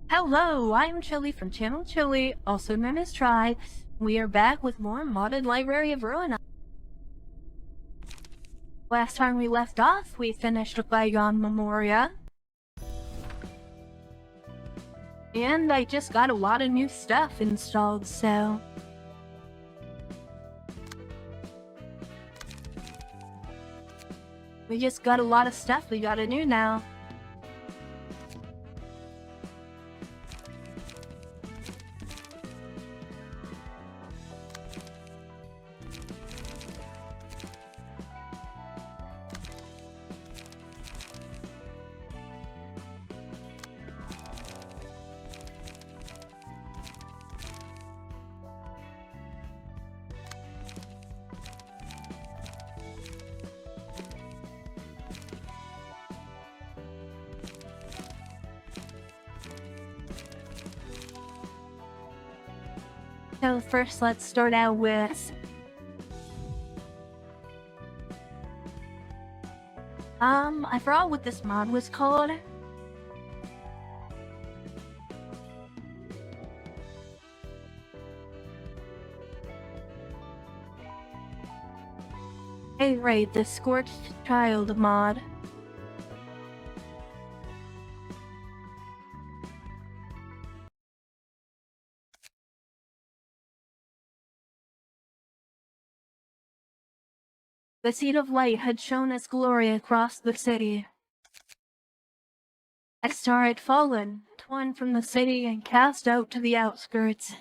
Hello, I'm Chylli from Channel Chylli, also known as Try. We are back with more modded Library of Ruina. Last time we left off, we finished Bygone Memoria. And I just got a lot of new stuff installed, so... we just got a lot of stuff we gotta do now. So first, let's start out with... I forgot what this mod was called. Hey, right, the Scorched Child mod. The seed of light had shone its glory across the city. A star had fallen, torn from the city and cast out to the outskirts.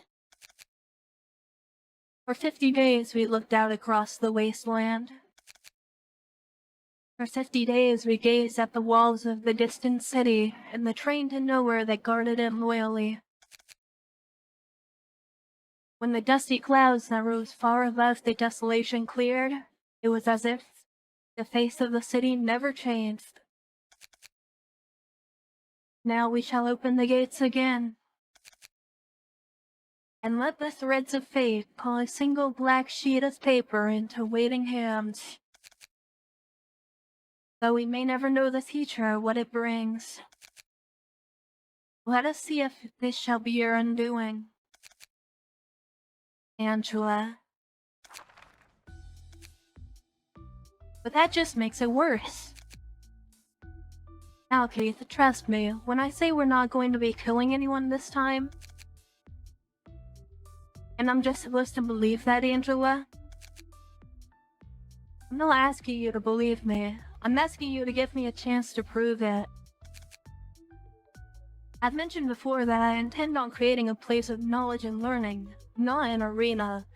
For 50 days we looked out across the wasteland. For 50 days we gazed at the walls of the distant city and the train to nowhere that guarded it loyally. When the dusty clouds that rose far above the desolation cleared, it was as if the face of the city never changed. Now we shall open the gates again, and let the threads of fate pull a single black sheet of paper into waiting hands. Though we may never know the future or what it brings, let us see if this shall be your undoing. Angela. But that just makes it worse. Now, Keith, trust me, when I say we're not going to be killing anyone this time, and I'm just supposed to believe that, Angela, I'm not asking you to believe me. I'm asking you to give me a chance to prove it. I've mentioned before that I intend on creating a place of knowledge and learning, not an arena.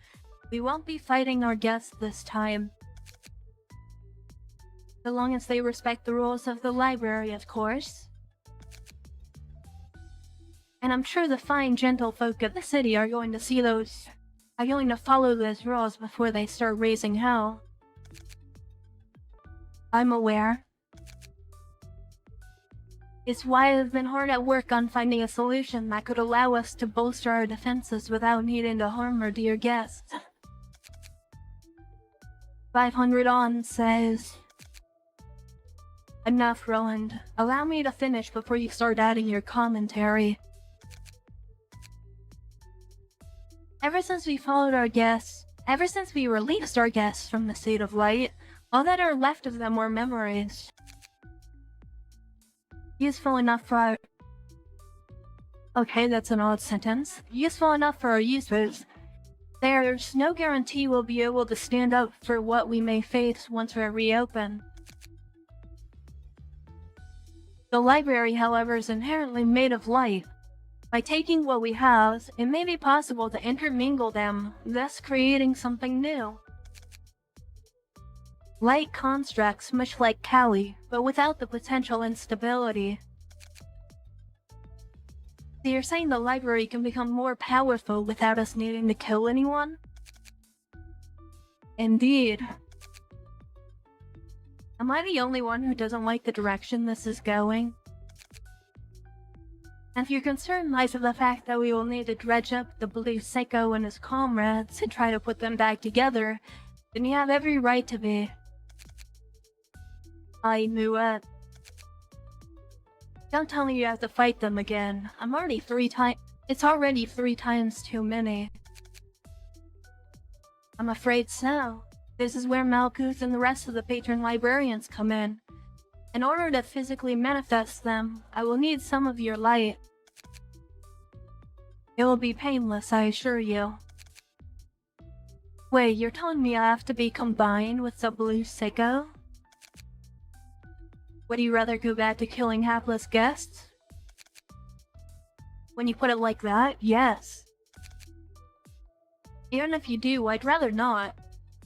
We won't be fighting our guests this time. So long as they respect the rules of the library, of course. And I'm sure the fine gentlefolk of the city are going to follow those rules before they start raising hell. I'm aware. It's why I've been hard at work on finding a solution that could allow us to bolster our defenses without needing to harm our dear guests. 500 on says... Enough, Roland. Allow me to finish before you start adding your commentary. Ever since we released our guests from the State of Light, all that are left of them were memories. Useful enough for our... Okay, that's an odd sentence. Useful enough for our users. There's no guarantee we'll be able to stand up for what we may face once we're reopened. The library, however, is inherently made of light. By taking what we have, it may be possible to intermingle them, thus creating something new. Light constructs much like Chylli, but without the potential instability. So you're saying the library can become more powerful without us needing to kill anyone? Indeed. Am I the only one who doesn't like the direction this is going? And if your concern lies with the fact that we will need to dredge up the blue Psycho and his comrades and try to put them back together, then you have every right to be. I knew it. Don't tell me you have to fight them again. It's already 3 times too many. I'm afraid so. This is where Malkuth and the rest of the patron librarians come in. In order to physically manifest them, I will need some of your light. It will be painless, I assure you. Wait, you're telling me I have to be combined with the blue sicko? Would you rather go back to killing hapless guests? When you put it like that, yes. Even if you do, I'd rather not.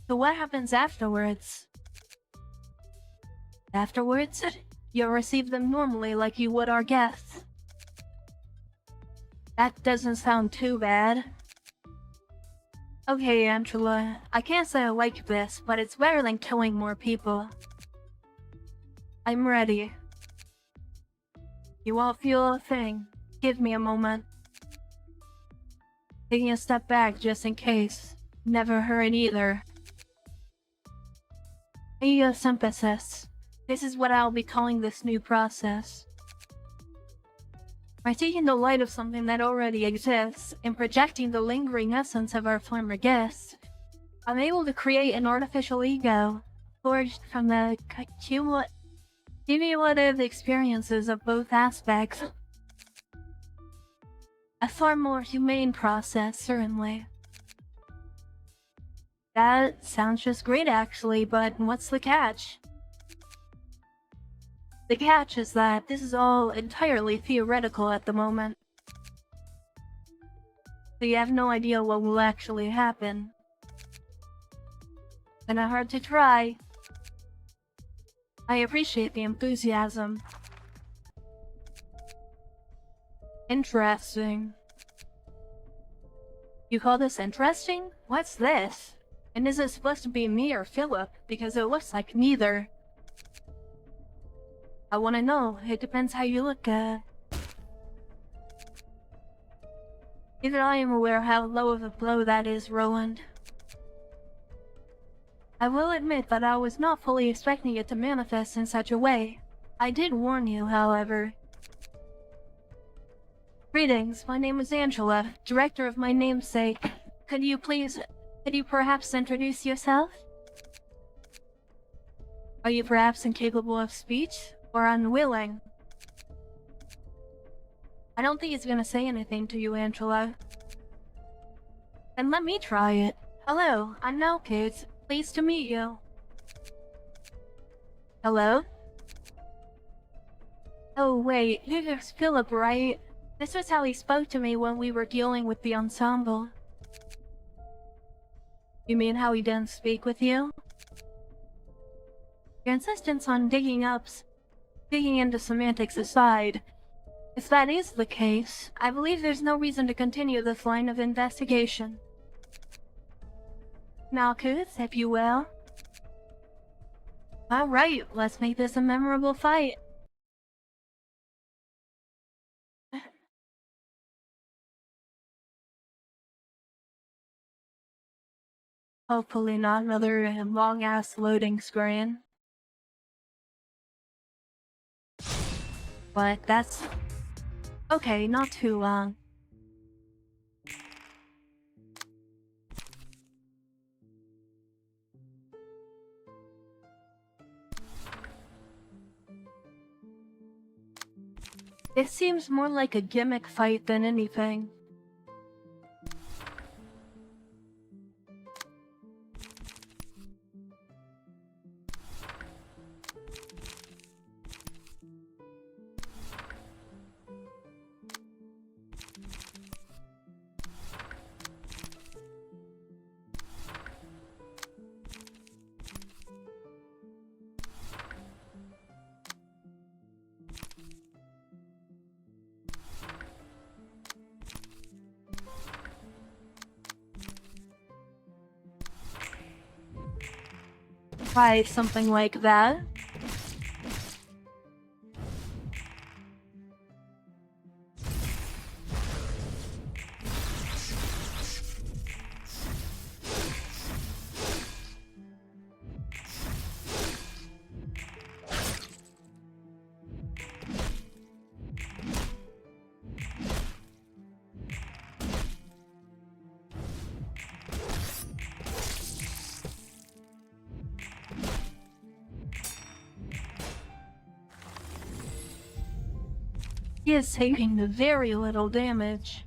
So what happens afterwards? Afterwards, you'll receive them normally like you would our guests. That doesn't sound too bad. Okay, Angela, I can't say I like this, but it's better than killing more people. I'm ready. You won't feel a thing. Give me a moment. Taking a step back just in case. Never hurt either. Synthesis. This is what I'll be calling this new process. By taking the light of something that already exists and projecting the lingering essence of our former guest, I'm able to create an artificial ego, forged from the cumulative experiences of both aspects. A far more humane process, certainly. That sounds just great actually, but what's the catch? The catch is that this is all entirely theoretical at the moment. So you have no idea what will actually happen. Kinda hard to try. I appreciate the enthusiasm. Interesting. You call this interesting? What's this? And is it supposed to be me or Philip? Because it looks like neither. I wanna know. It depends how you look at it. Even I am aware how low of a blow that is, Roland. I will admit that I was not fully expecting it to manifest in such a way. I did warn you, however. Greetings, my name is Angela, director of my namesake. Could you perhaps introduce yourself? Are you perhaps incapable of speech? Or unwilling? I don't think he's gonna say anything to you, Angela. Then let me try it. Hello, I'm Malkuth. Pleased to meet you. Hello? Oh wait, here's Philip, right? This was how he spoke to me when we were dealing with the ensemble. You mean how he didn't speak with you? Your insistence on digging into semantics aside, if that is the case, I believe there's no reason to continue this line of investigation. Malkuth, if you will. Alright, let's make this a memorable fight. Hopefully not another long-ass loading screen. But that's... okay, not too long. This seems more like a gimmick fight than anything. Try something like that. He is taking very little damage.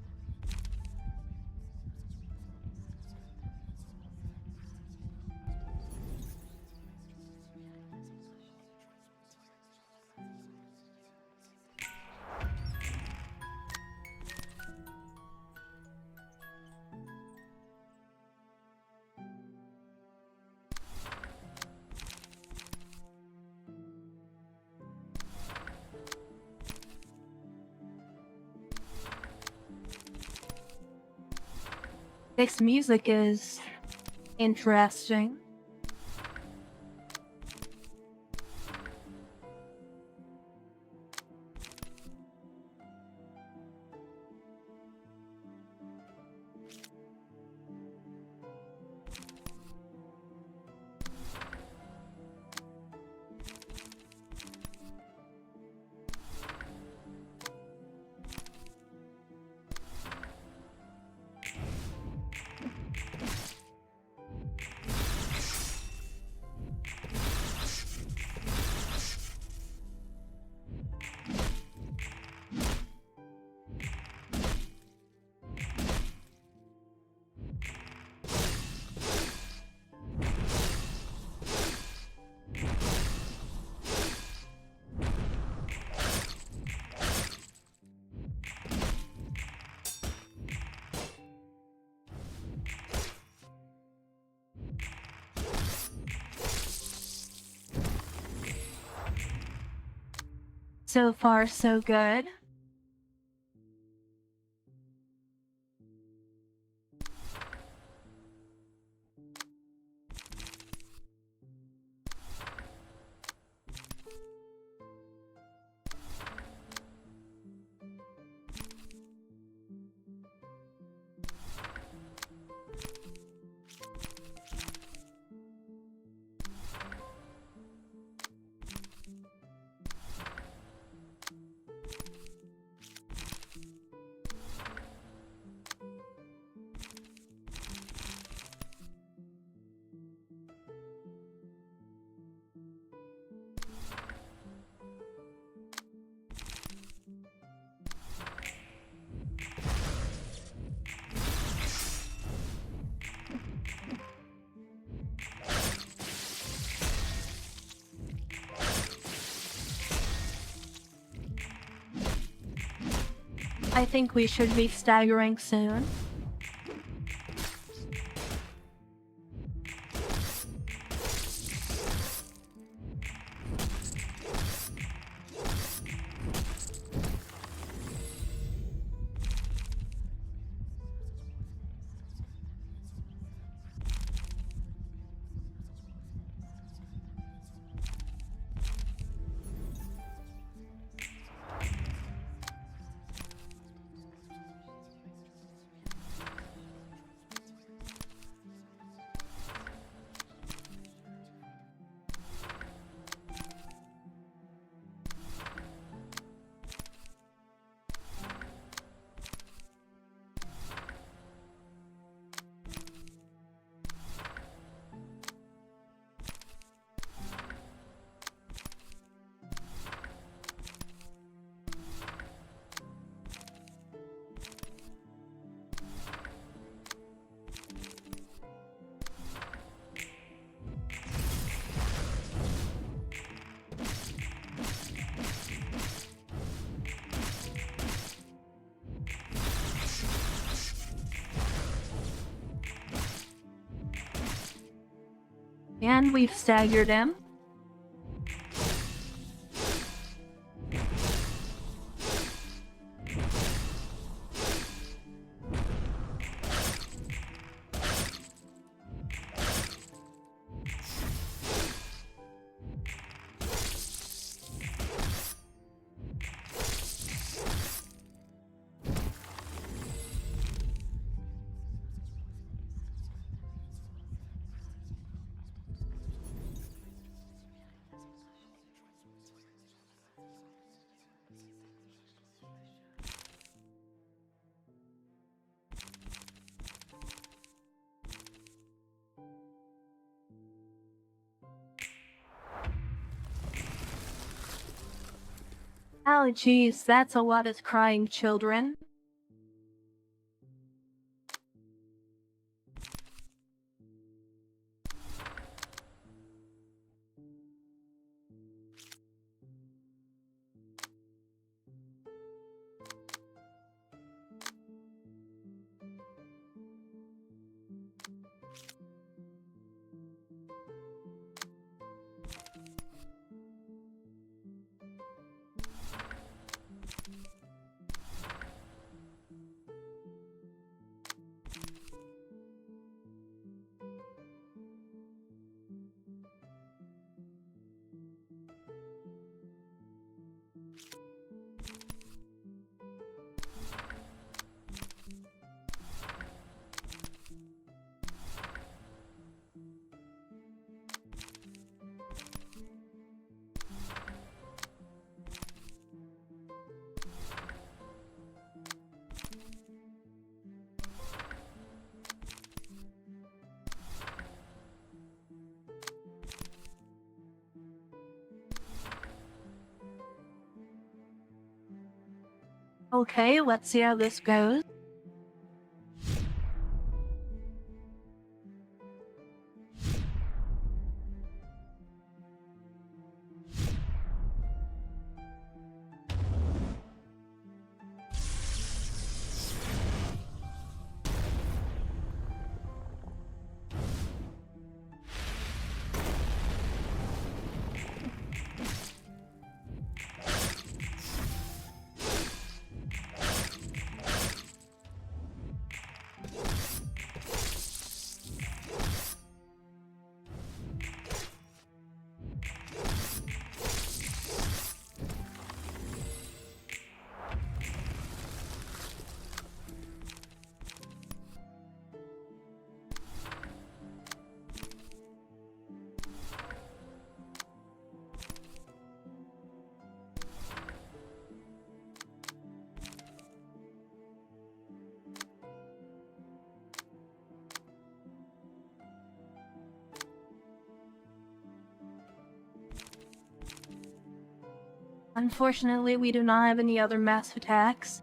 This music is interesting. So far, so good. I think we should be staggering soon. And we've staggered him. Oh, geez, that's a lot of crying children. Okay, let's see how this goes. Unfortunately, we do not have any other mass attacks.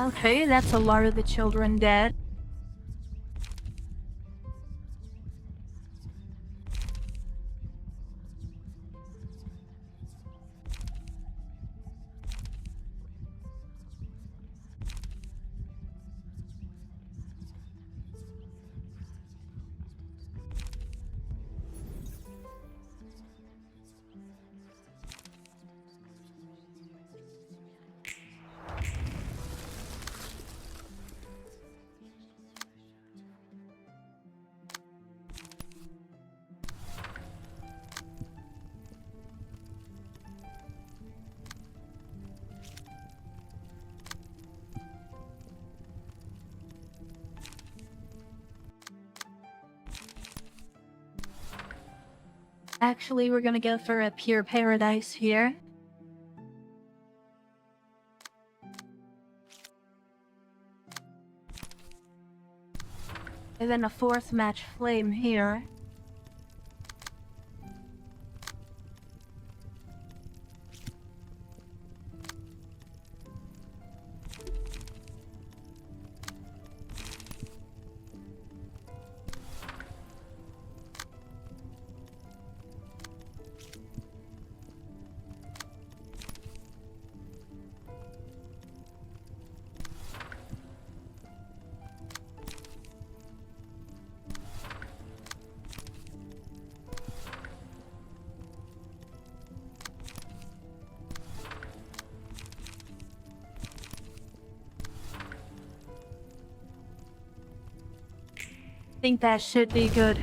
Okay, that's a lot of the children dead. Actually, we're gonna go for a pure paradise here. And then a 4th match flame here. I think that should be good.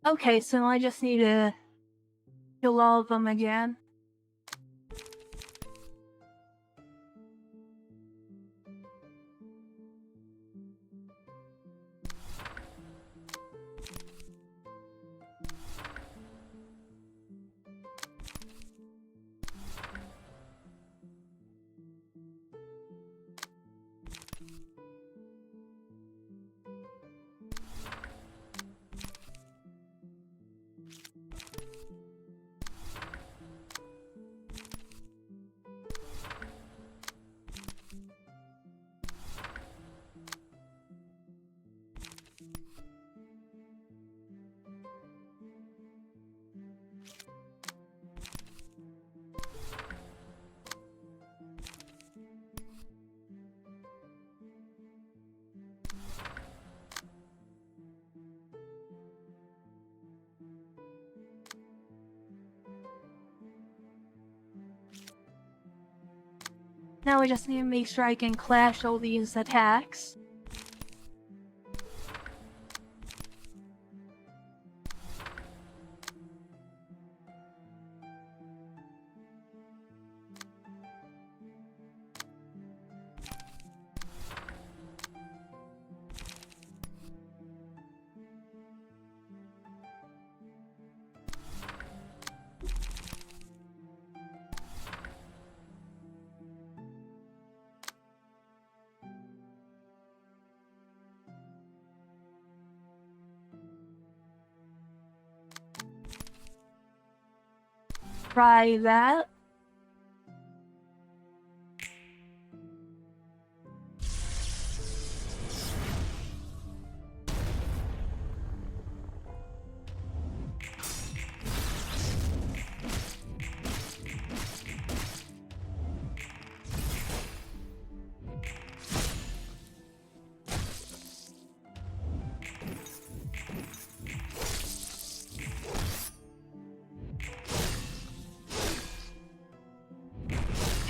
Okay, so I just need to kill all of them again. Now we just need to make sure I can clash all these attacks. Try that.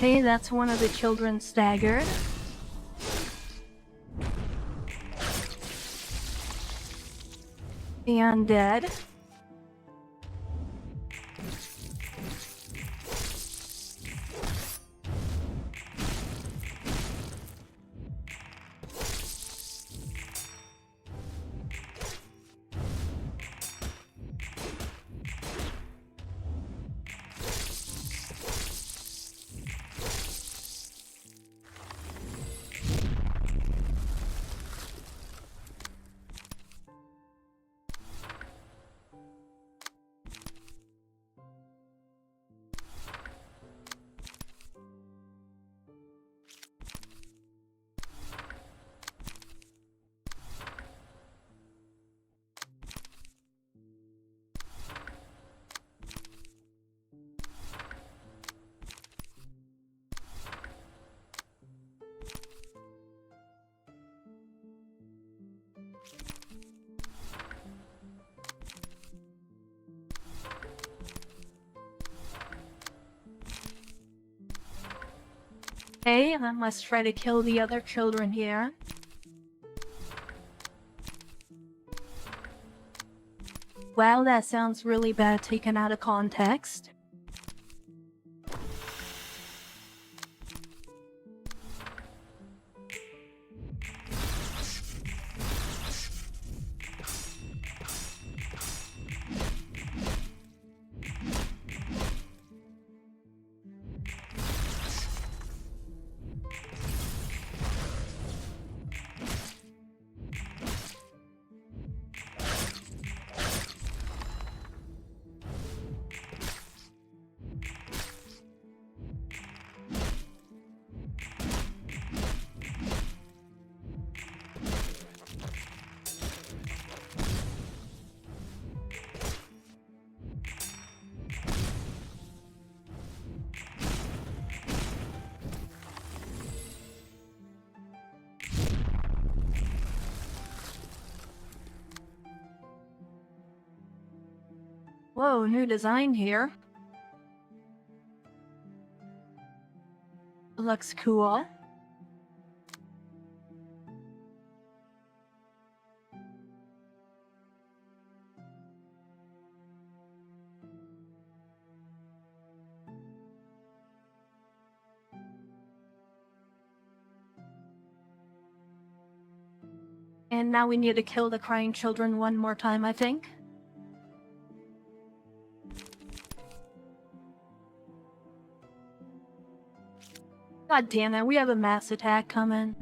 Okay, that's one of the children staggered. And dead. Okay, I must try to kill the other children here. Wow, that sounds really bad taken out of context. Whoa, new design here. Looks cool. And now we need to kill the crying children one more time, I think. God damn it, we have a mass attack coming.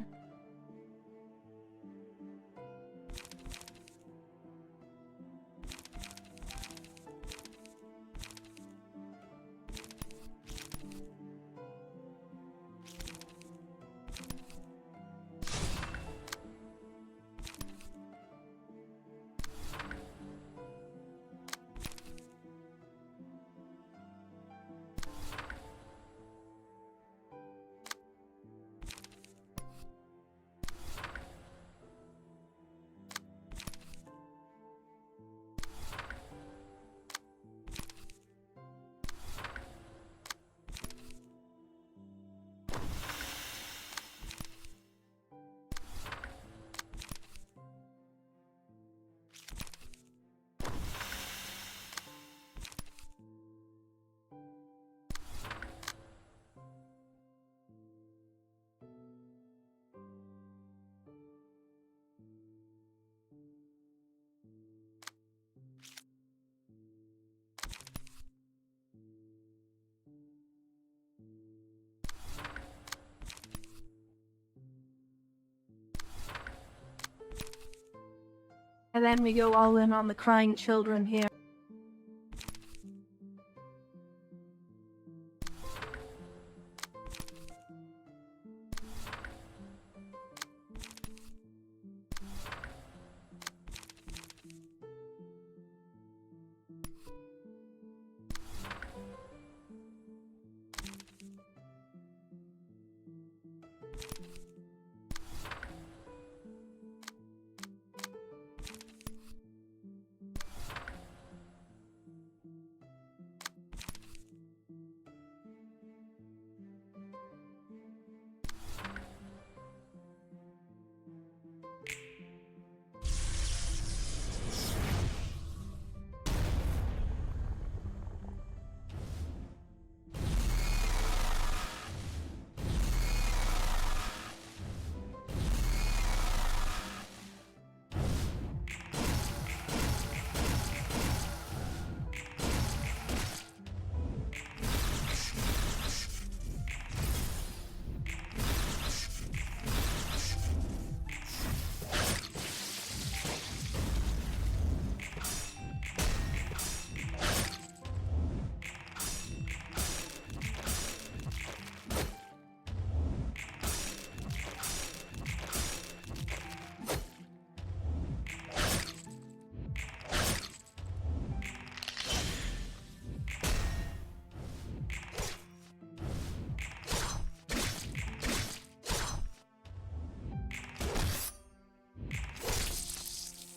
And then we go all in on the crying children here.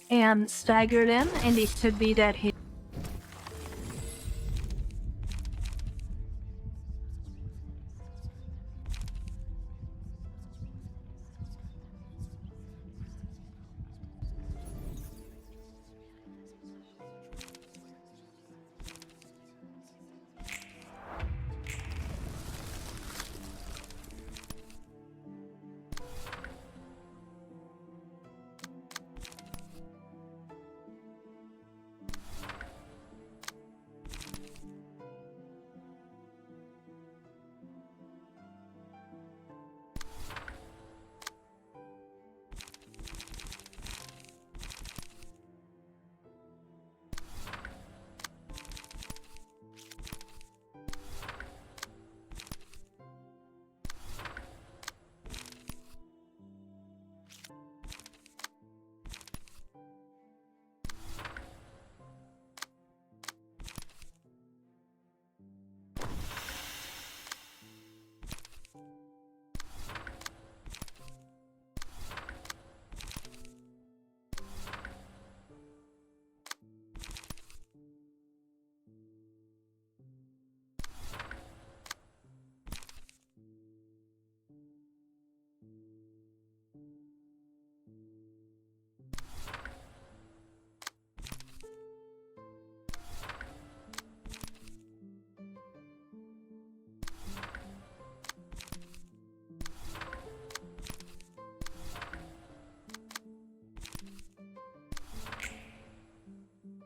And staggered him, and he should be dead here.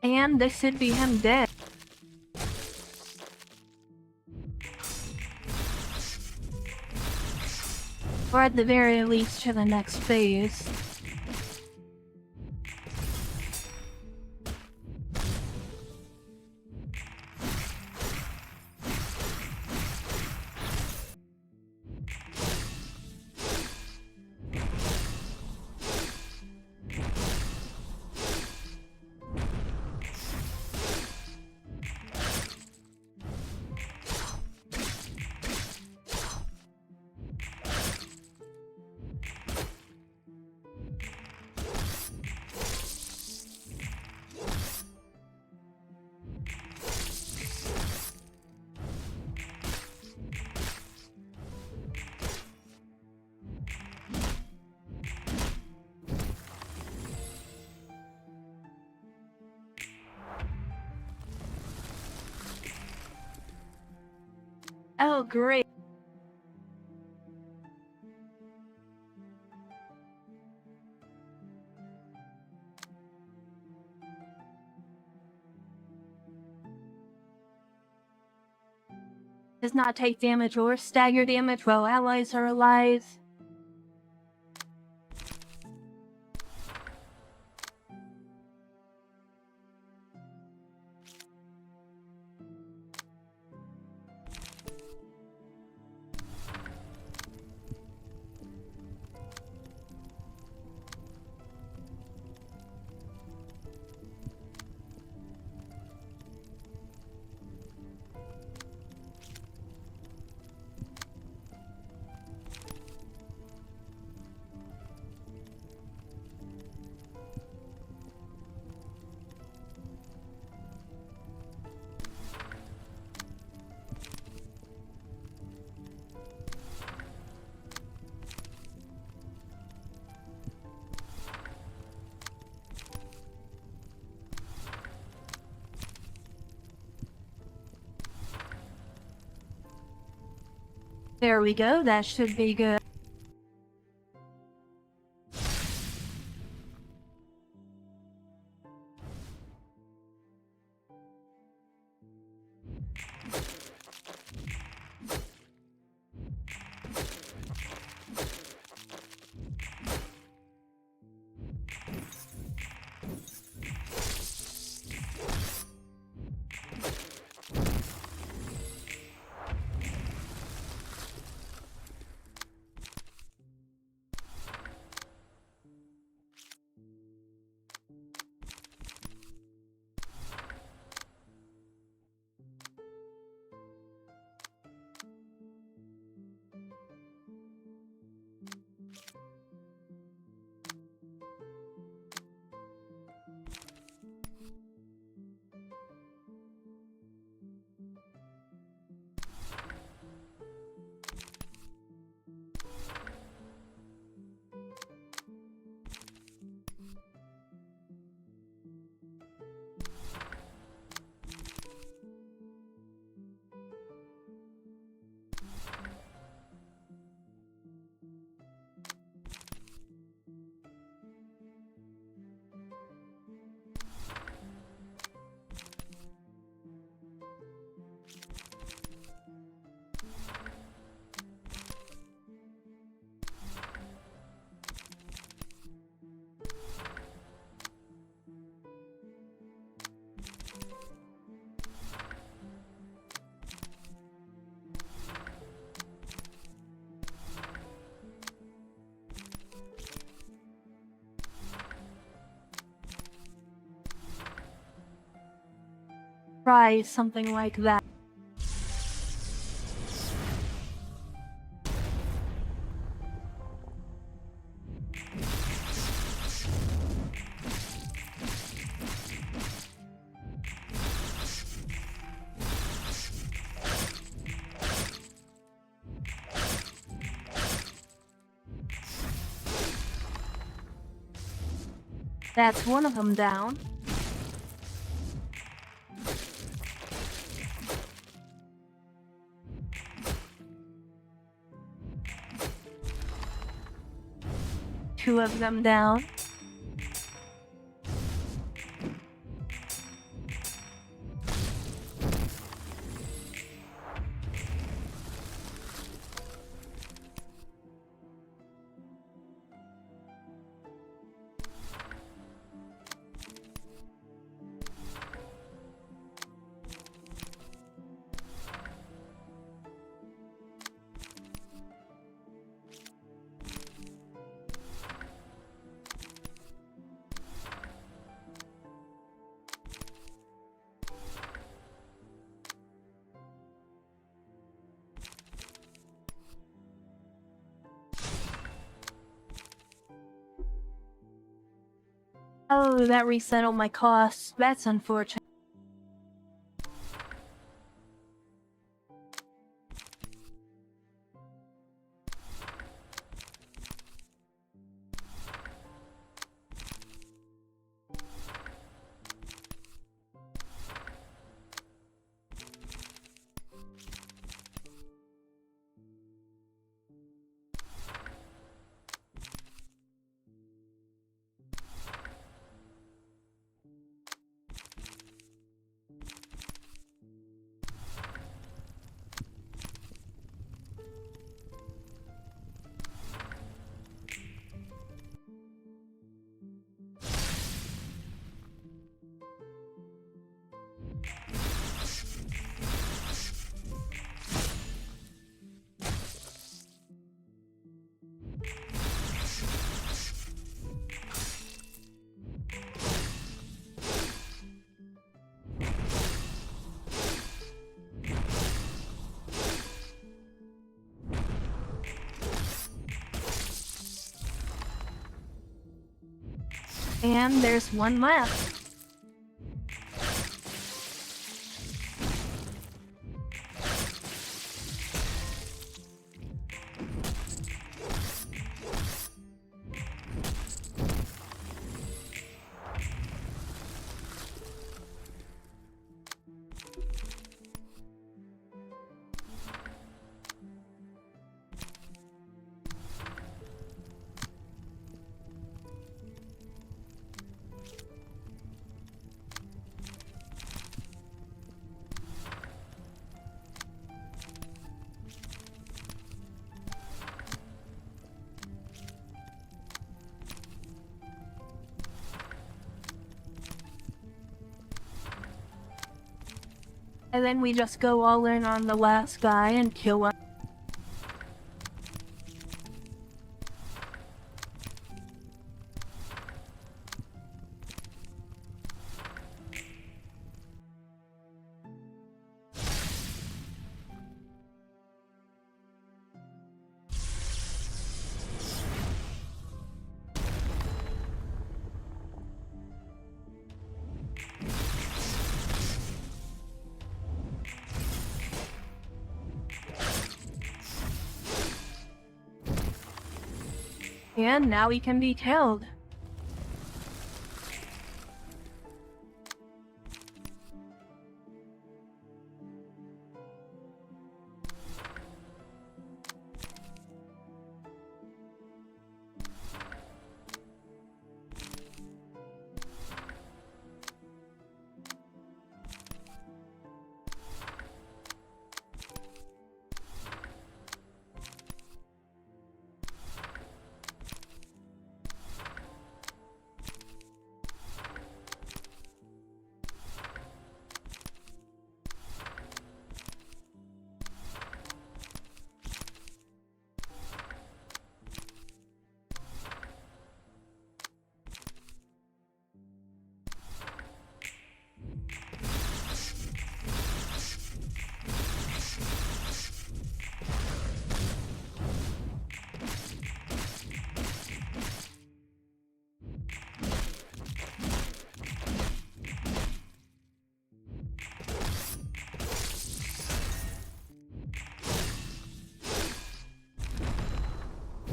And this should be him dead. Or at the very least to the next phase. Oh, great. Does not take damage or stagger damage while allies are alive. There we go, that should be good. Try something like that. That's one of them down. Two of them down. Oh, that reset all my costs. That's unfortunate. And there's one left. And then we just go all in on the last guy and kill him. And now he can be killed.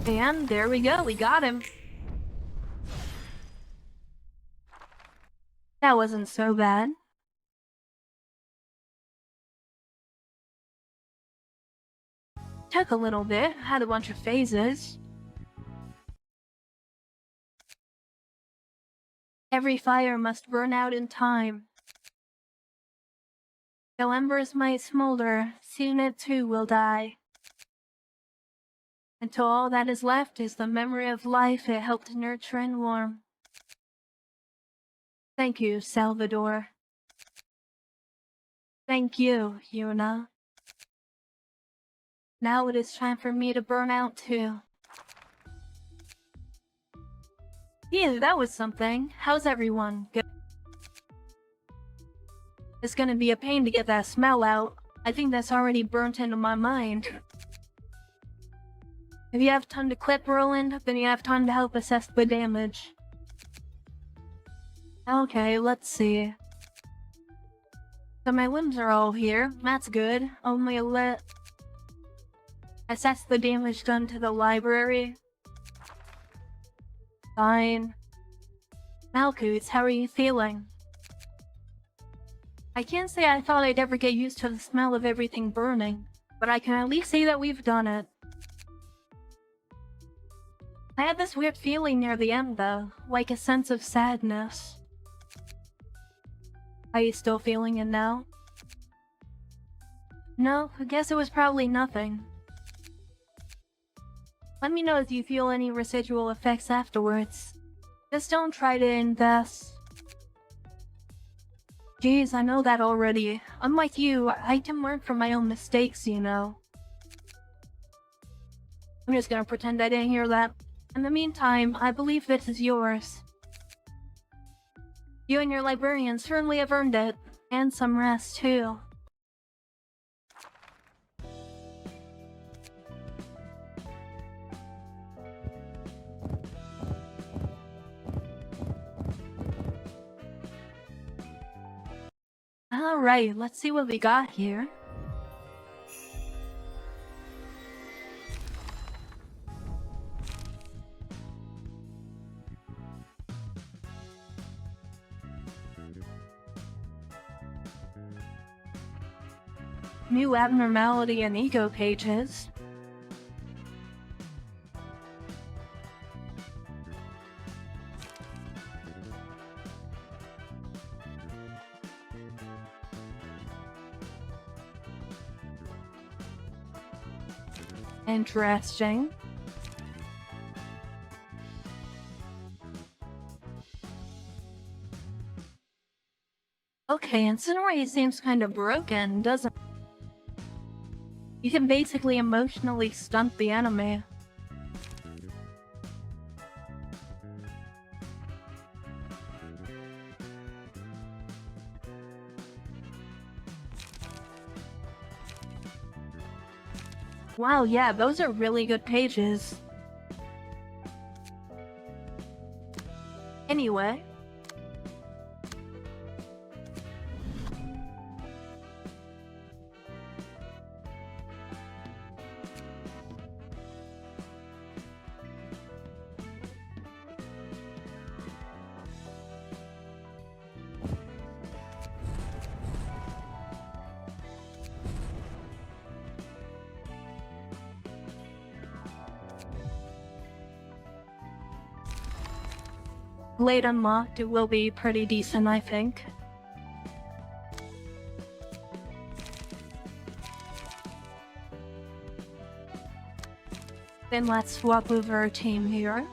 And there we go, we got him. That wasn't so bad. Took a little bit, had a bunch of phases. Every fire must burn out in time. Though embers might smolder, soon it too will die. Until all that is left is the memory of life it helped nurture and warm. Thank you, Salvador. Thank you, Yuna. Now it is time for me to burn out too. Yeah, that was something. How's everyone? Good. It's gonna be a pain to get that smell out. I think that's already burnt into my mind. If you have time to clip, Roland, then you have time to help assess the damage. Okay, let's see. So my limbs are all here. That's good. Only let assess the damage done to the library. Fine. Malcoots, how are you feeling? I can't say I thought I'd ever get used to the smell of everything burning, but I can at least say that we've done it. I had this weird feeling near the end though, like a sense of sadness. Are you still feeling it now? No, I guess it was probably nothing. Let me know if you feel any residual effects afterwards. Just don't try to invest. Jeez, I know that already. Unlike you, I can learn from my own mistakes, you know. I'm just gonna pretend I didn't hear that. In the meantime, I believe this is yours. You and your librarian certainly have earned it. And some rest, too. Alright, let's see what we got here. New abnormality and ego pages. Interesting. Okay, Incinerate seems kind of broken, doesn't it? You can basically emotionally stunt the enemy. Wow, yeah, those are really good pages. Anyway. Blade unlocked, it will be pretty decent, I think. Then let's swap over our team here.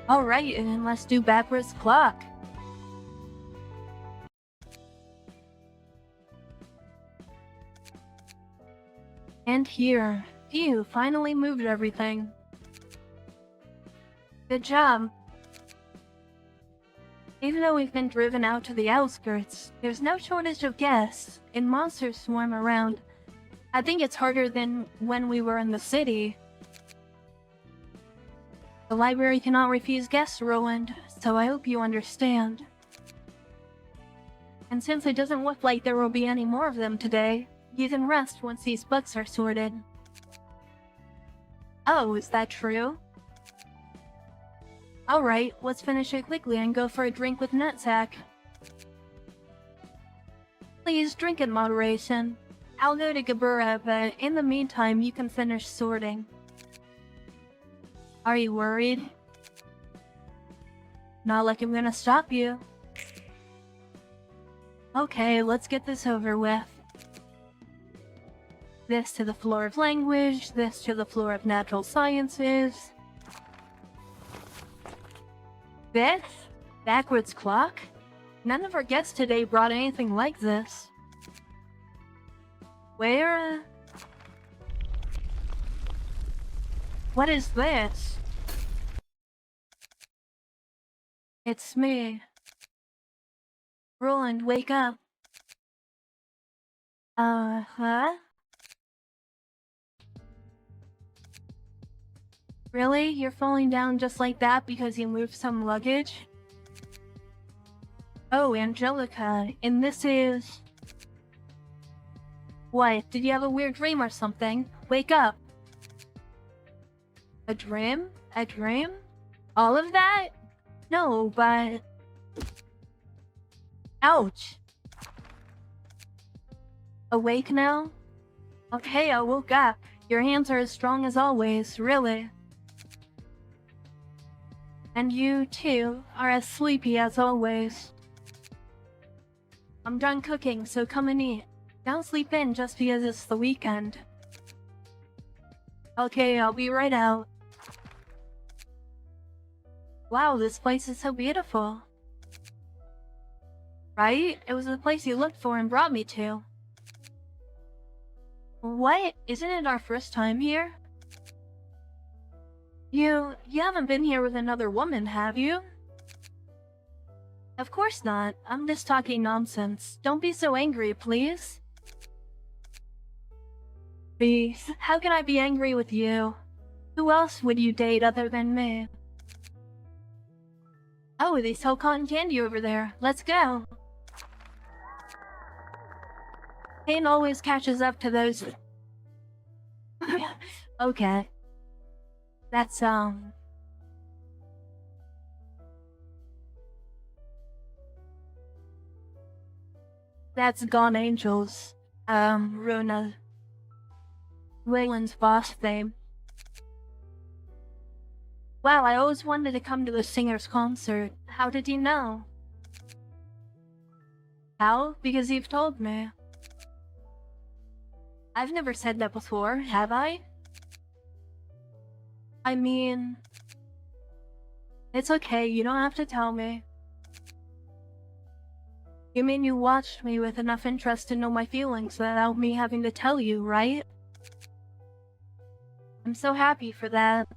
Alright, and let's do backwards clock. And here. Phew, finally moved everything. Good job. Even though we've been driven out to the outskirts, there's no shortage of guests, and monsters swarm around. I think it's harder than when we were in the city. The library cannot refuse guests, Roland, so I hope you understand. And since it doesn't look like there will be any more of them today, you can rest once these books are sorted. Oh, is that true? Alright, let's finish it quickly and go for a drink with Nutsack. Please drink in moderation. I'll go to Gabura, but in the meantime you can finish sorting. Are you worried? Not like I'm gonna stop you. Okay, let's get this over with. This to the floor of language, this to the floor of natural sciences. This? Backwards clock? None of our guests today brought anything like this. Where? What is this? It's me. Roland, wake up. Huh? Really? You're falling down just like that because you moved some luggage? Oh, Angelica, and this is... What? Did you have a weird dream or something? Wake up. A dream? A dream? All of that? No, but... Ouch. Awake now? Okay, I woke up. Your hands are as strong as always, really. And you, too, are as sleepy as always. I'm done cooking, so come and eat. Don't sleep in just because it's the weekend. Okay, I'll be right out. Wow, this place is so beautiful. Right? It was the place you looked for and brought me to. What? Isn't it our first time here? You haven't been here with another woman, have you? Of course not. I'm just talking nonsense. Don't be so angry, please. Please, how can I be angry with you? Who else would you date other than me? Oh, they sell cotton candy over there. Let's go. Pain always catches up to those... Okay. That's, That's Gone Angels. Ruina. Roland's boss name. Wow, I always wanted to come to the singer's concert. How did you know? How? Because you've told me. I've never said that before, have I? I mean... It's okay, you don't have to tell me. You mean you watched me with enough interest to know my feelings without me having to tell you, right? I'm so happy for that.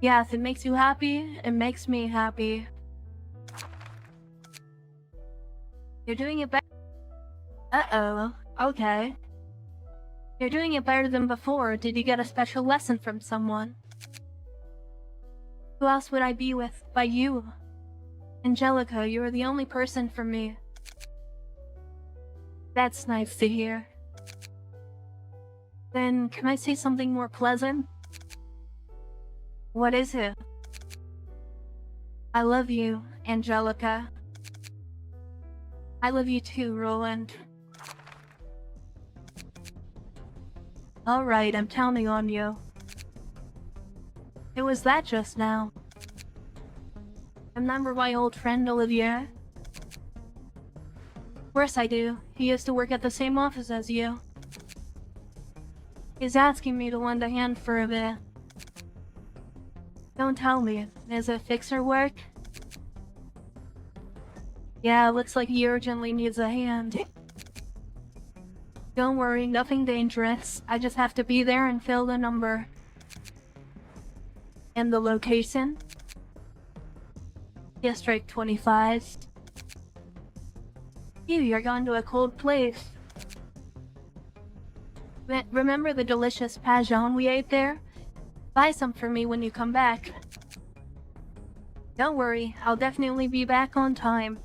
Yeah, if it makes you happy, it makes me happy. You're doing it better. Uh-oh. Okay. You're doing it better than before. Did you get a special lesson from someone? Who else would I be with but you? Angelica, you are the only person for me. That's nice to hear. Then, can I say something more pleasant? What is it? I love you, Angelica. I love you too, Roland. Alright, I'm counting on you. It was that just now. Remember my old friend Olivier? Of course I do. He used to work at the same office as you. He's asking me to lend a hand for a bit. Don't tell me. Is it fixer work? Yeah, looks like he urgently needs a hand. Don't worry, nothing dangerous. I just have to be there and fill the number. And the location? District 25. You're gone to a cold place. Remember the delicious pajon we ate there? Buy some for me when you come back. Don't worry, I'll definitely be back on time.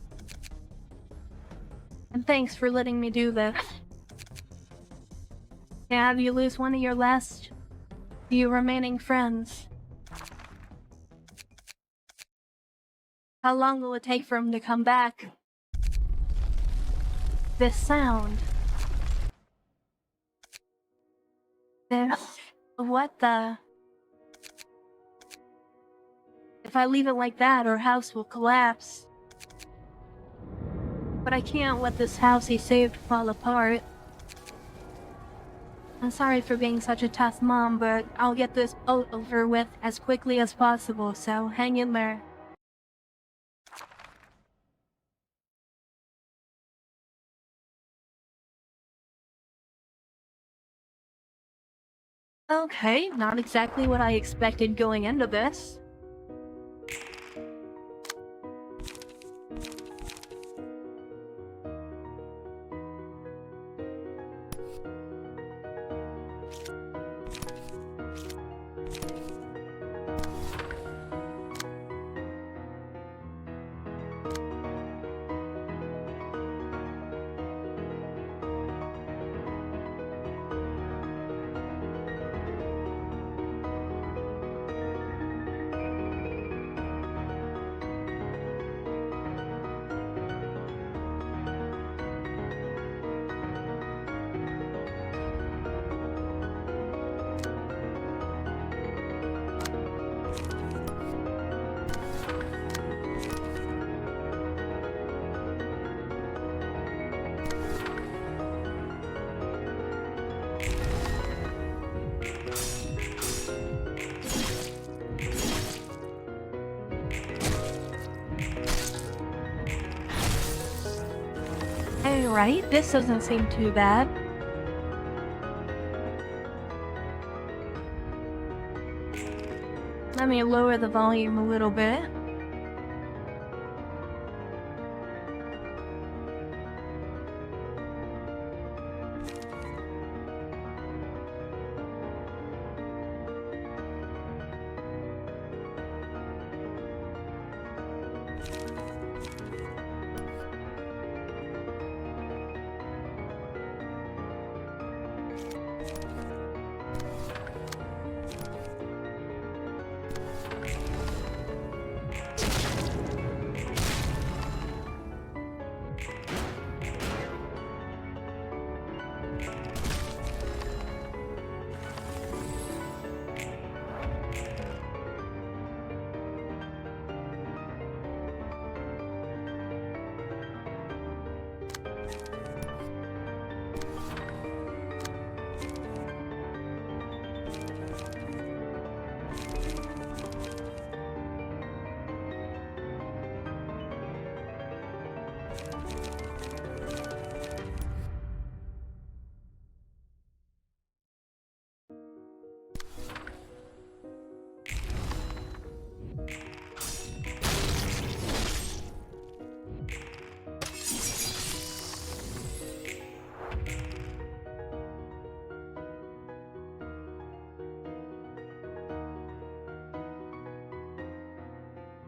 And thanks for letting me do this. Can I have you lose one of your last few remaining friends? How long will it take for him to come back? This sound. This... What the... If I leave it like that, our house will collapse. But I can't let this house he saved fall apart. I'm sorry for being such a tough mom, but I'll get this boat over with as quickly as possible, so hang in there. Okay, not exactly what I expected going into this. Hey, right, this doesn't seem too bad. Let me lower the volume a little bit.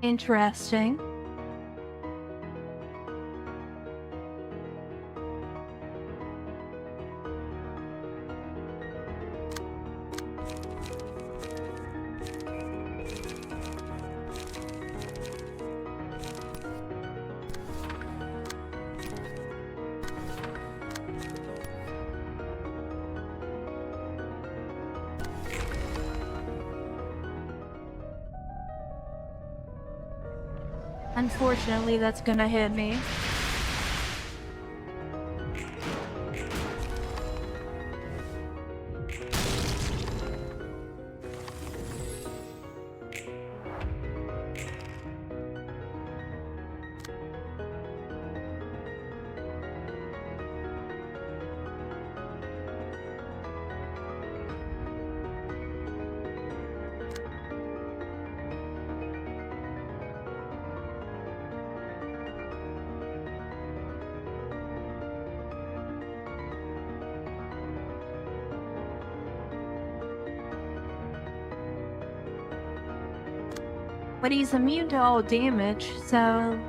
Interesting. Unfortunately, that's gonna hit me. But he's immune to all damage, so...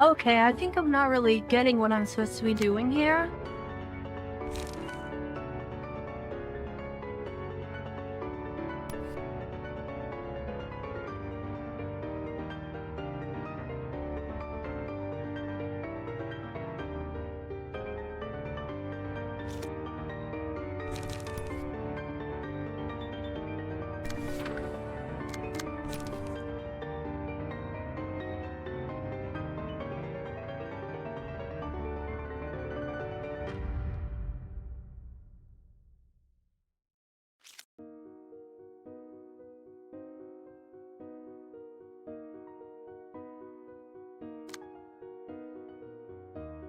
Okay, I think I'm not really getting what I'm supposed to be doing here.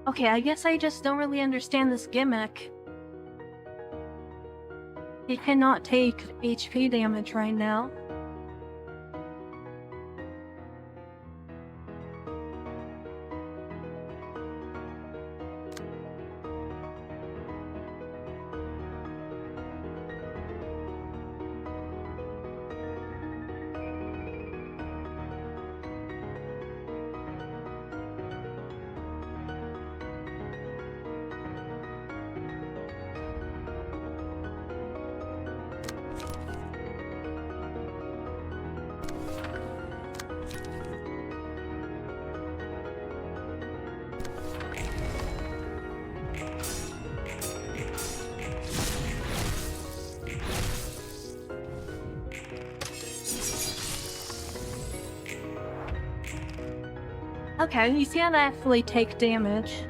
Okay, I guess I just don't really understand this gimmick. He cannot take HP damage right now. Okay, you can't actually take damage.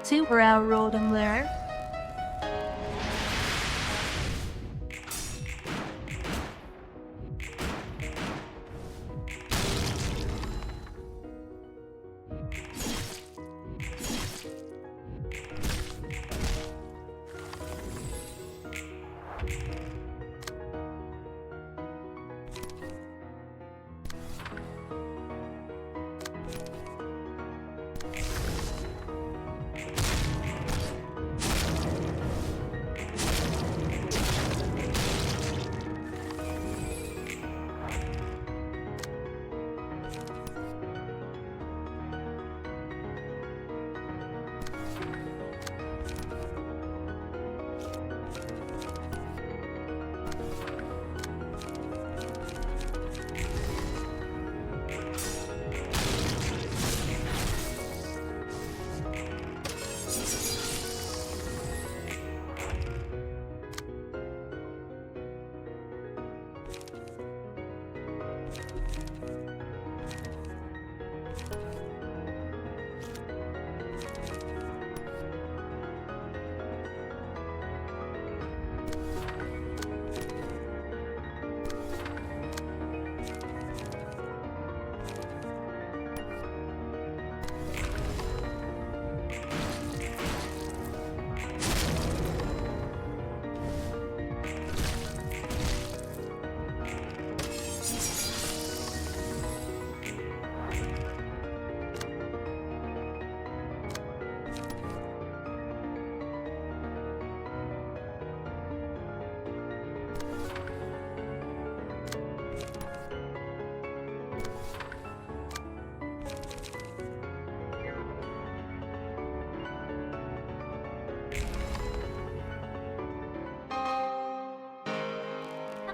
Super outrolled him there.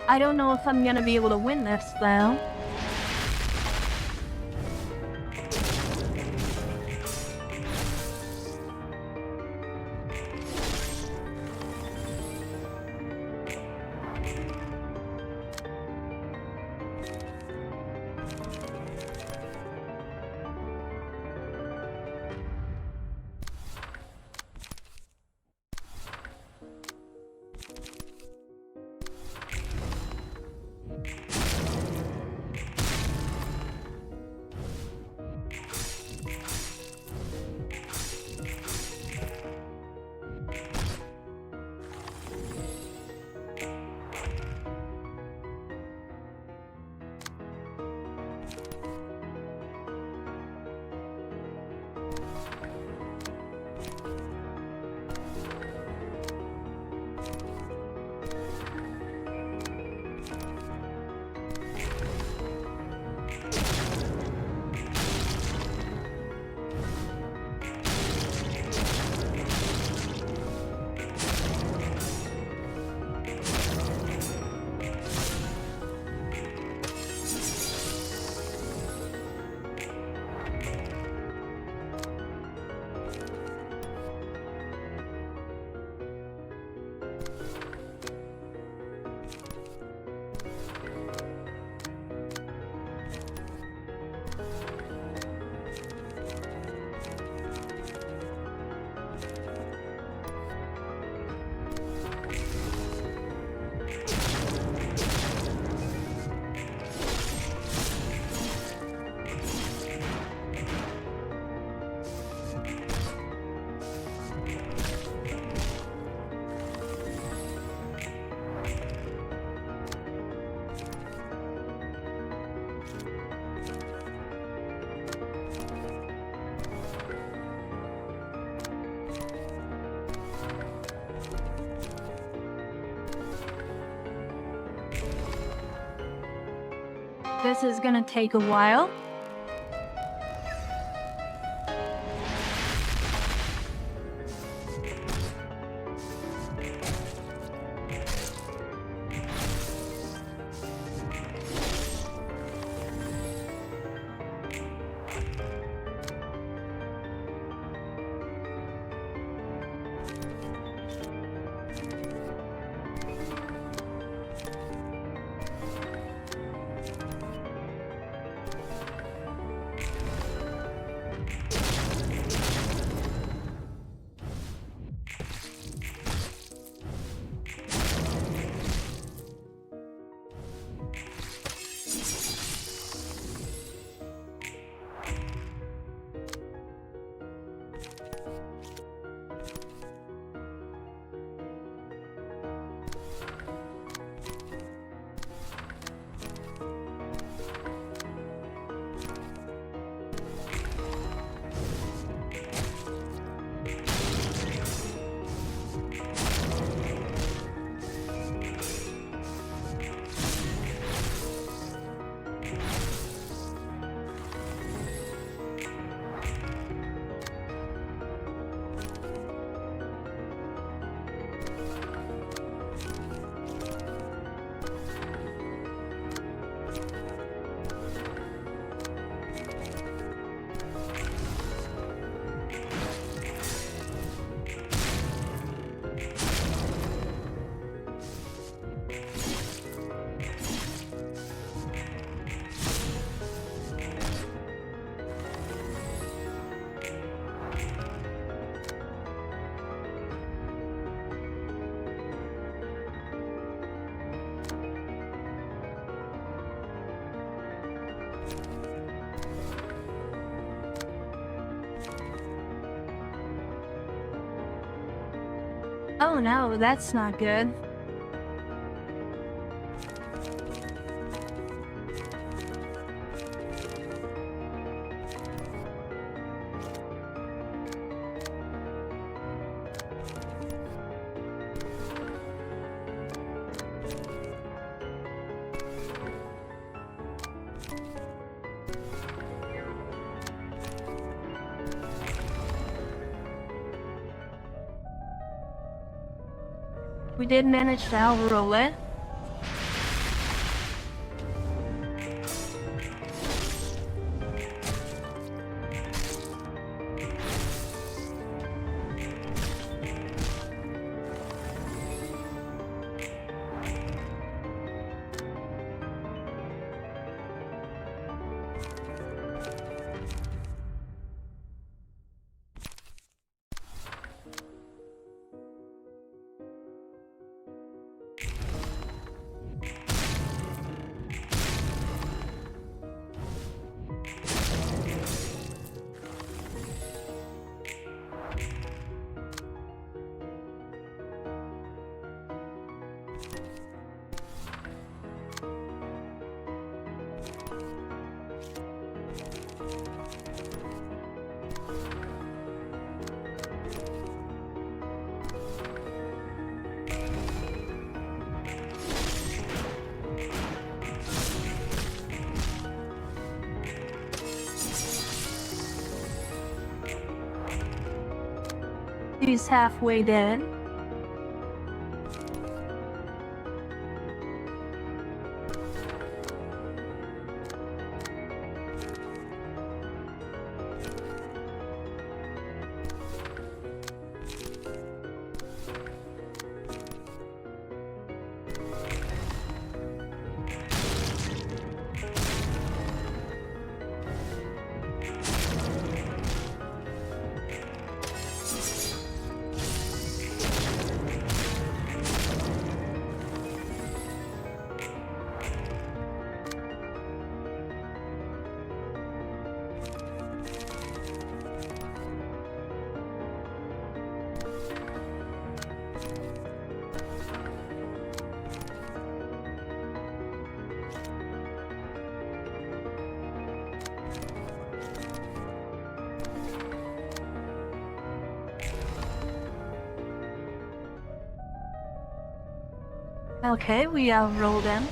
I don't know if I'm gonna be able to win this, though. This is gonna take a while. Oh no, that's not good. We did manage to outroll it. He's halfway dead. Okay, we have Roland.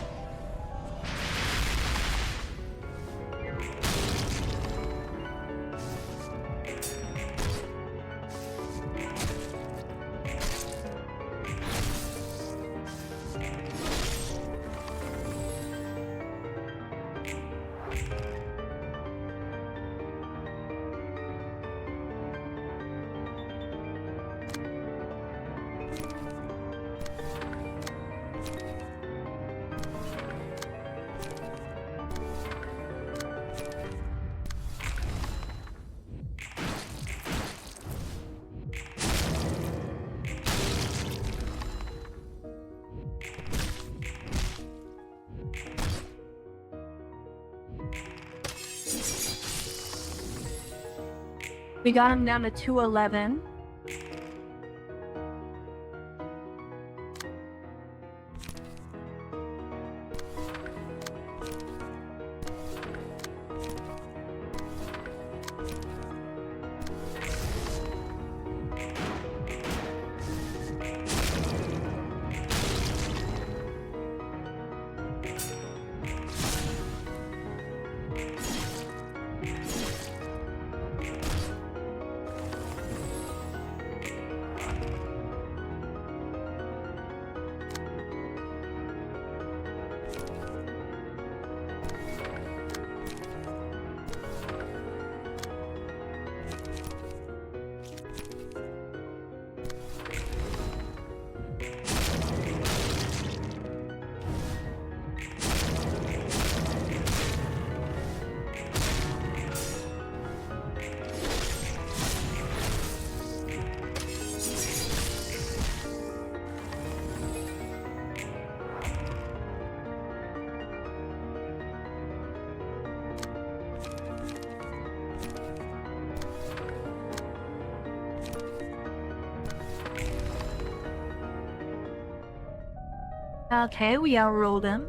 We got him down to 211. Okay, we outrolled him.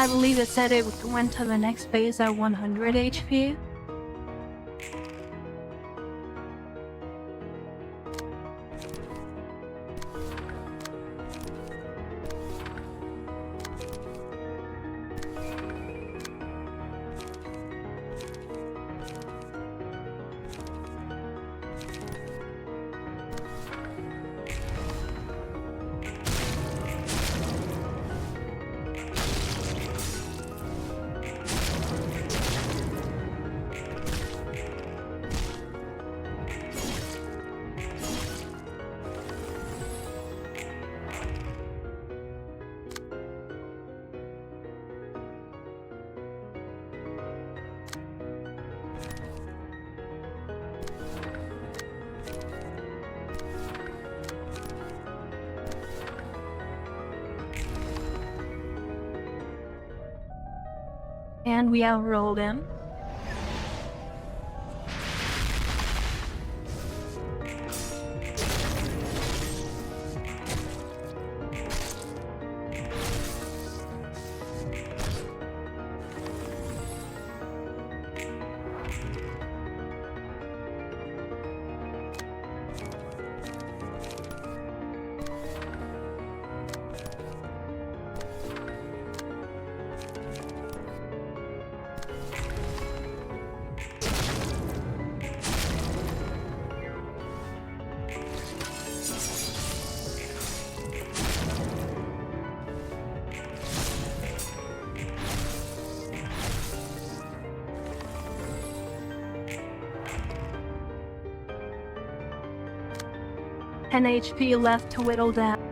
I believe it said it went to the next phase at 100 HP. And we outrolled him. And HP left to whittle down.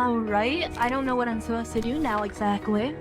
Alright, I don't know what I'm supposed to do now exactly.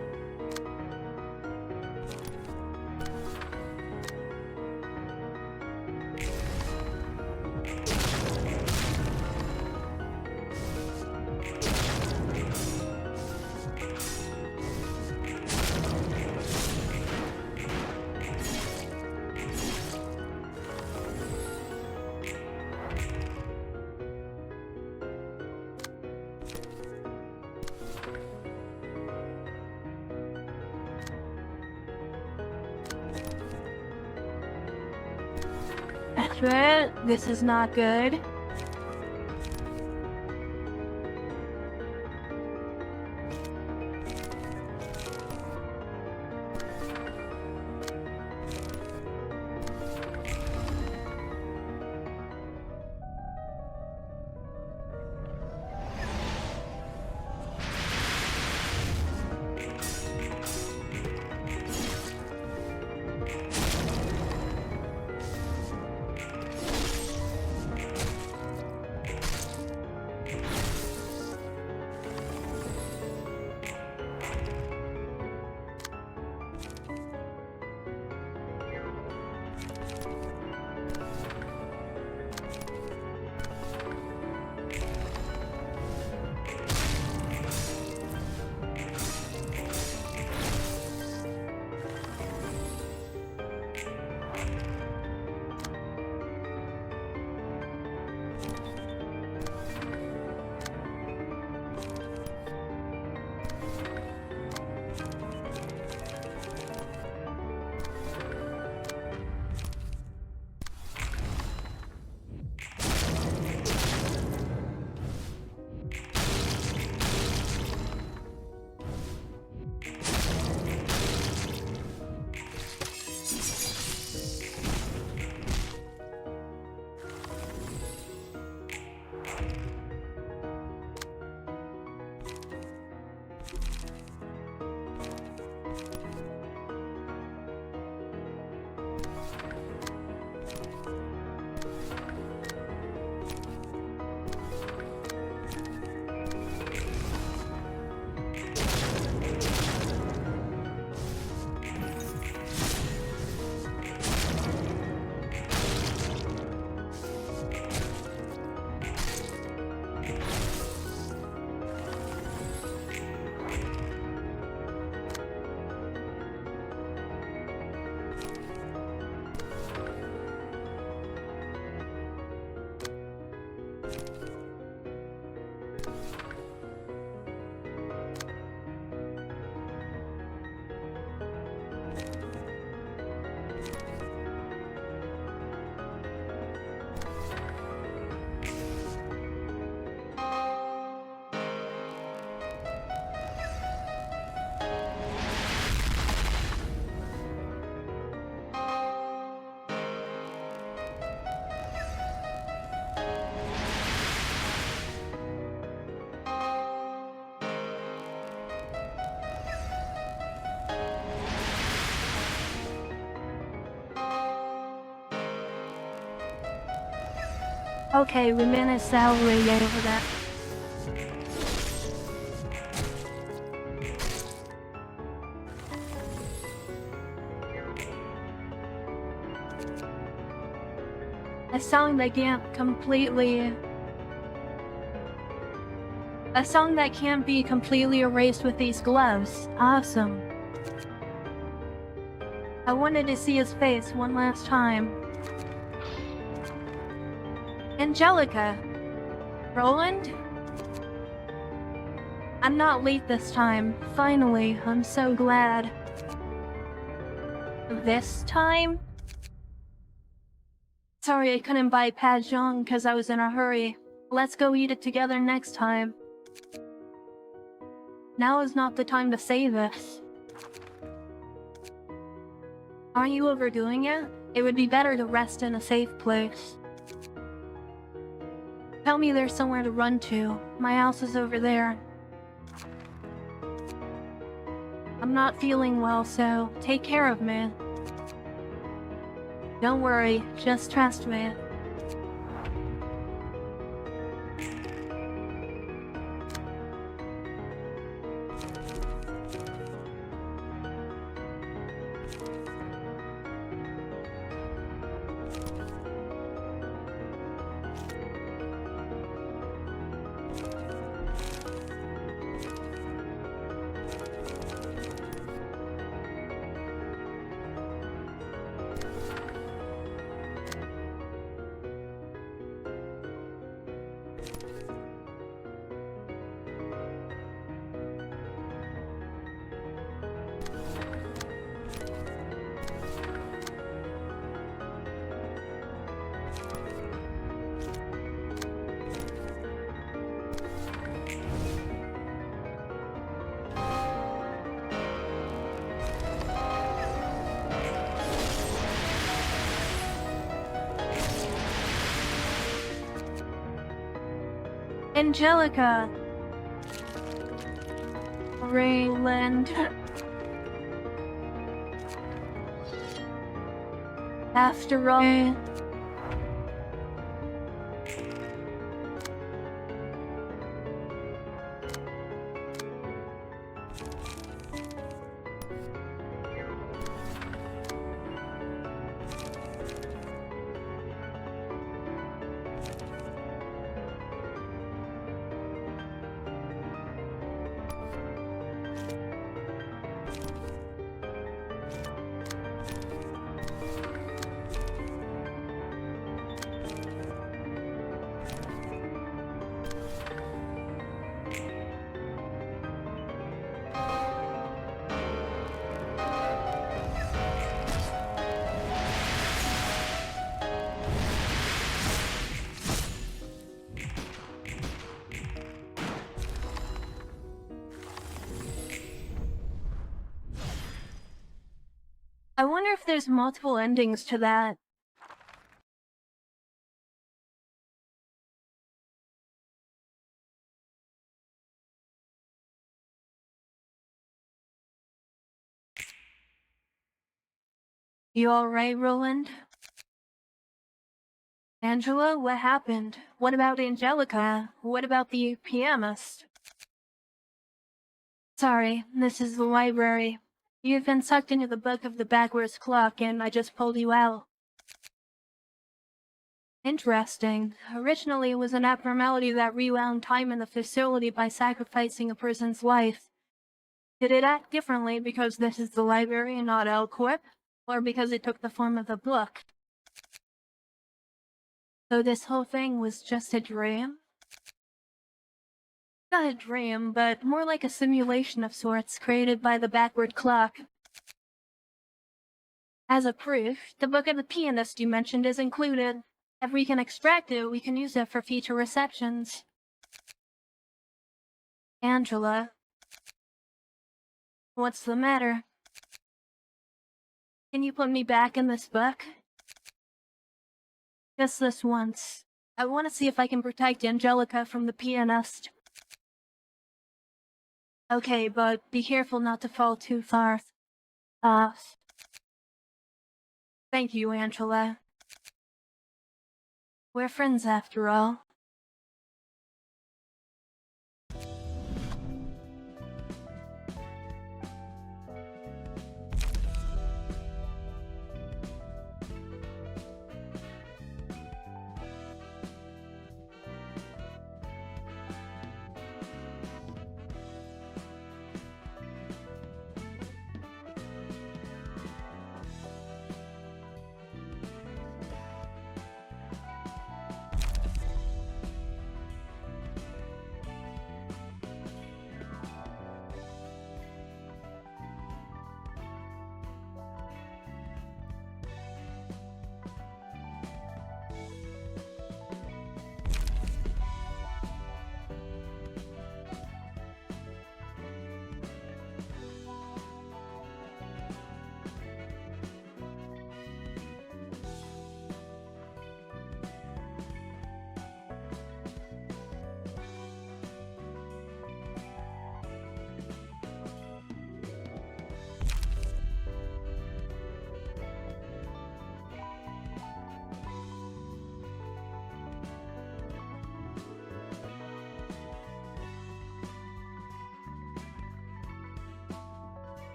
This is not good. Okay, we managed to outrage over that. A song that can't completely... A song that can't be completely erased with these gloves. Awesome. I wanted to see his face one last time. Angelica. Roland? I'm not late this time. Finally, I'm so glad. This time? Sorry I couldn't buy Pajong because I was in a hurry. Let's go eat it together next time. Now is not the time to say this. Aren't you overdoing it? It would be better to rest in a safe place. Tell me there's somewhere to run to. My house is over there. I'm not feeling well, so take care of me. Don't worry, just trust me. Angelica. Roland. After all... I wonder if there's multiple endings to that. You alright, Roland? Angela, what happened? What about Angelica? What about the pianist? Sorry, this is the library. You've been sucked into the book of the backwards clock and I just pulled you out. Interesting. Originally, it was an abnormality that rewound time in the facility by sacrificing a person's life. Did it act differently because this is the library and not L-Corp? Or because it took the form of the book? So this whole thing was just a dream? Not a dream, but more like a simulation of sorts created by the backward clock. As a proof, the book of the pianist you mentioned is included. If we can extract it, we can use it for future receptions. Angela. What's the matter? Can you put me back in this book? Just this once. I want to see if I can protect Angelica from the pianist. Okay, but be careful not to fall too far. Thank you, Angela. We're friends after all.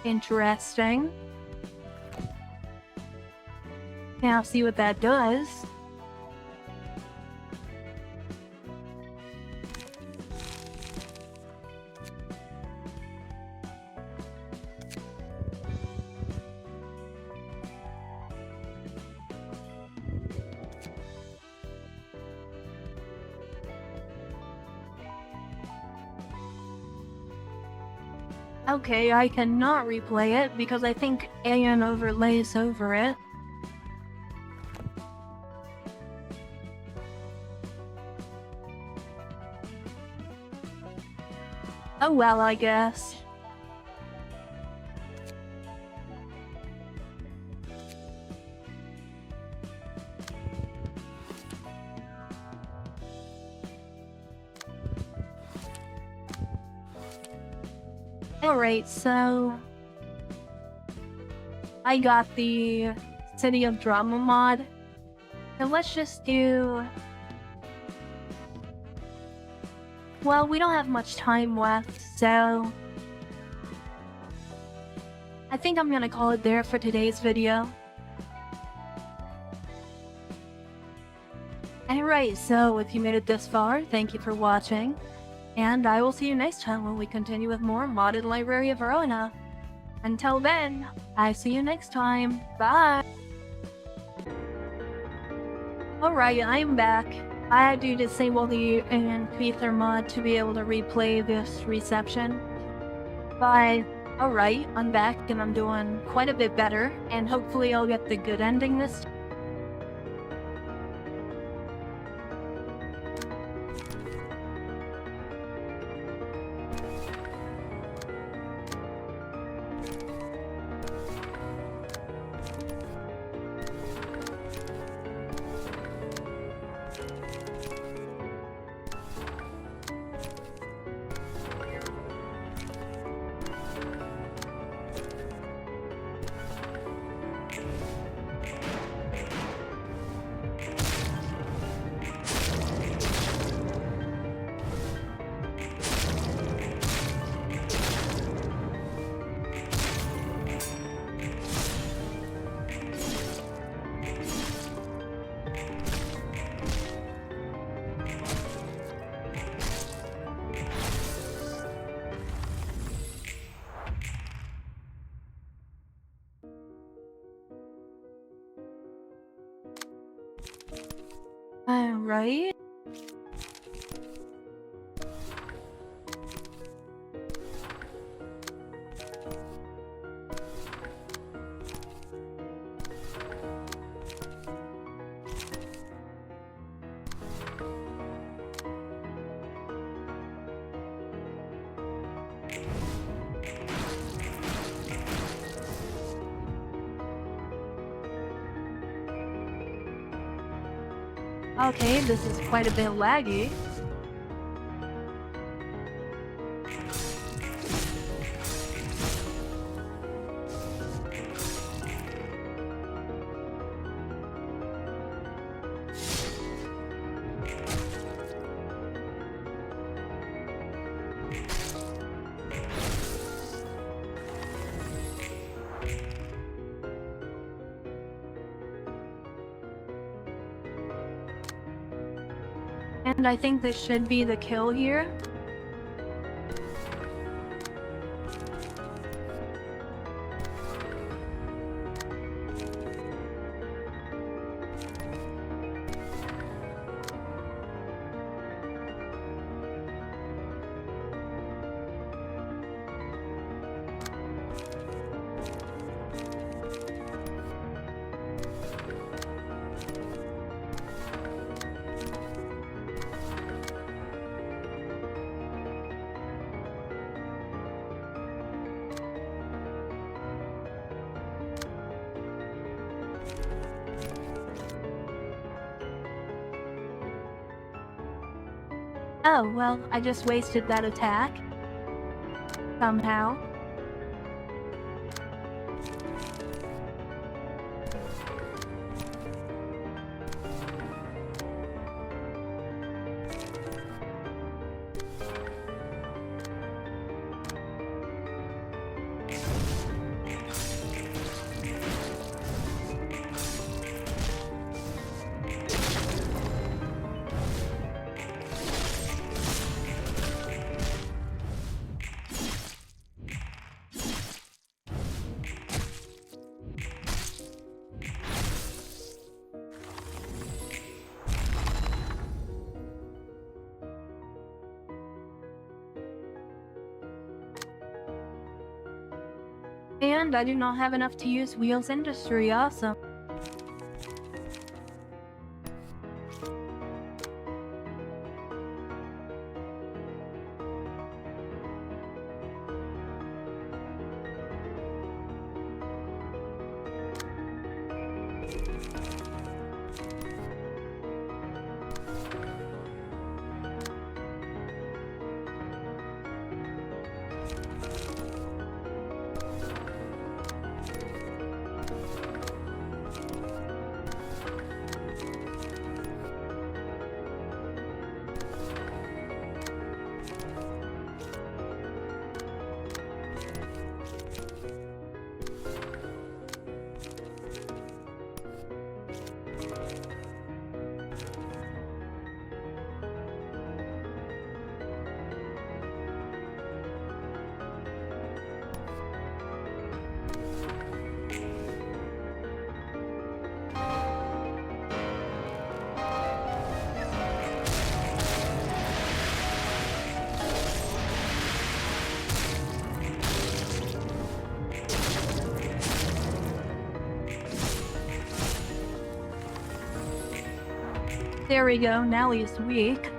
Interesting. Now see what that does. Okay, I cannot replay it because I think AN overlays over it. Oh well, I guess. Alright, so I got the City of Drama mod. So let's just do... Well, we don't have much time left, so I think I'm gonna call it there for today's video. Alright, so if you made it this far, thank you for watching. And I will see you next time when we continue with more modded Library of Ruina. Until then, I see you next time. Bye! Alright, I'm back. I had to disable the Ether mod to be able to replay this reception. But, alright, I'm back and I'm doing quite a bit better. And hopefully I'll get the good ending this time. Right? Okay, this is quite a bit laggy. And I think this should be the kill here. Oh, well, I just wasted that attack. Somehow. And I do not have enough to use Wheels Industry, awesome. There we go, now he's weak.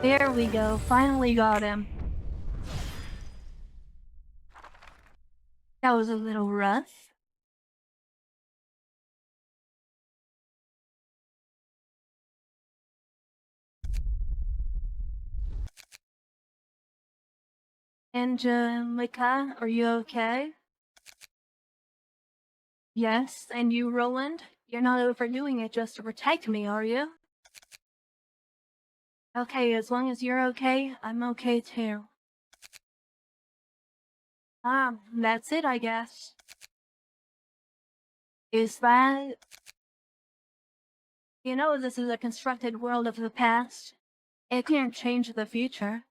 There we go, finally got him. That was a little rough. Angelica, are you okay? Yes, and you, Roland? You're not overdoing it just to protect me, are you? Okay, as long as you're okay, I'm okay too. That's it, I guess. Is that... You know, this is a constructed world of the past. It can't change the future.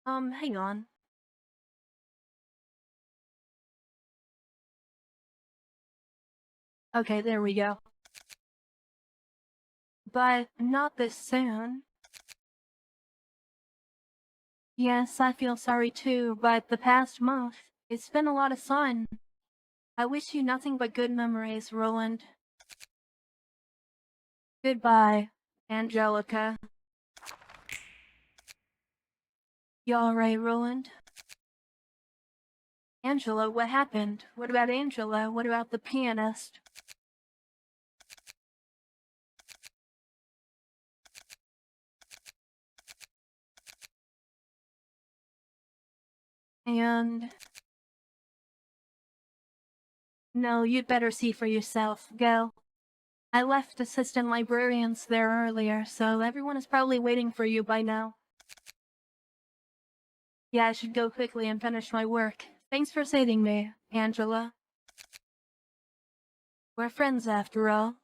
Hang on. Okay, there we go. But not this soon. Yes, I feel sorry too, but the past month, it's been a lot of fun. I wish you nothing but good memories, Roland. Goodbye, Angelica. You alright, Roland? Angela, what happened? What about Angela? What about the pianist? And... No, you'd better see for yourself. Go. I left assistant librarians there earlier, so everyone is probably waiting for you by now. Yeah, I should go quickly and finish my work. Thanks for saving me, Angela. We're friends after all.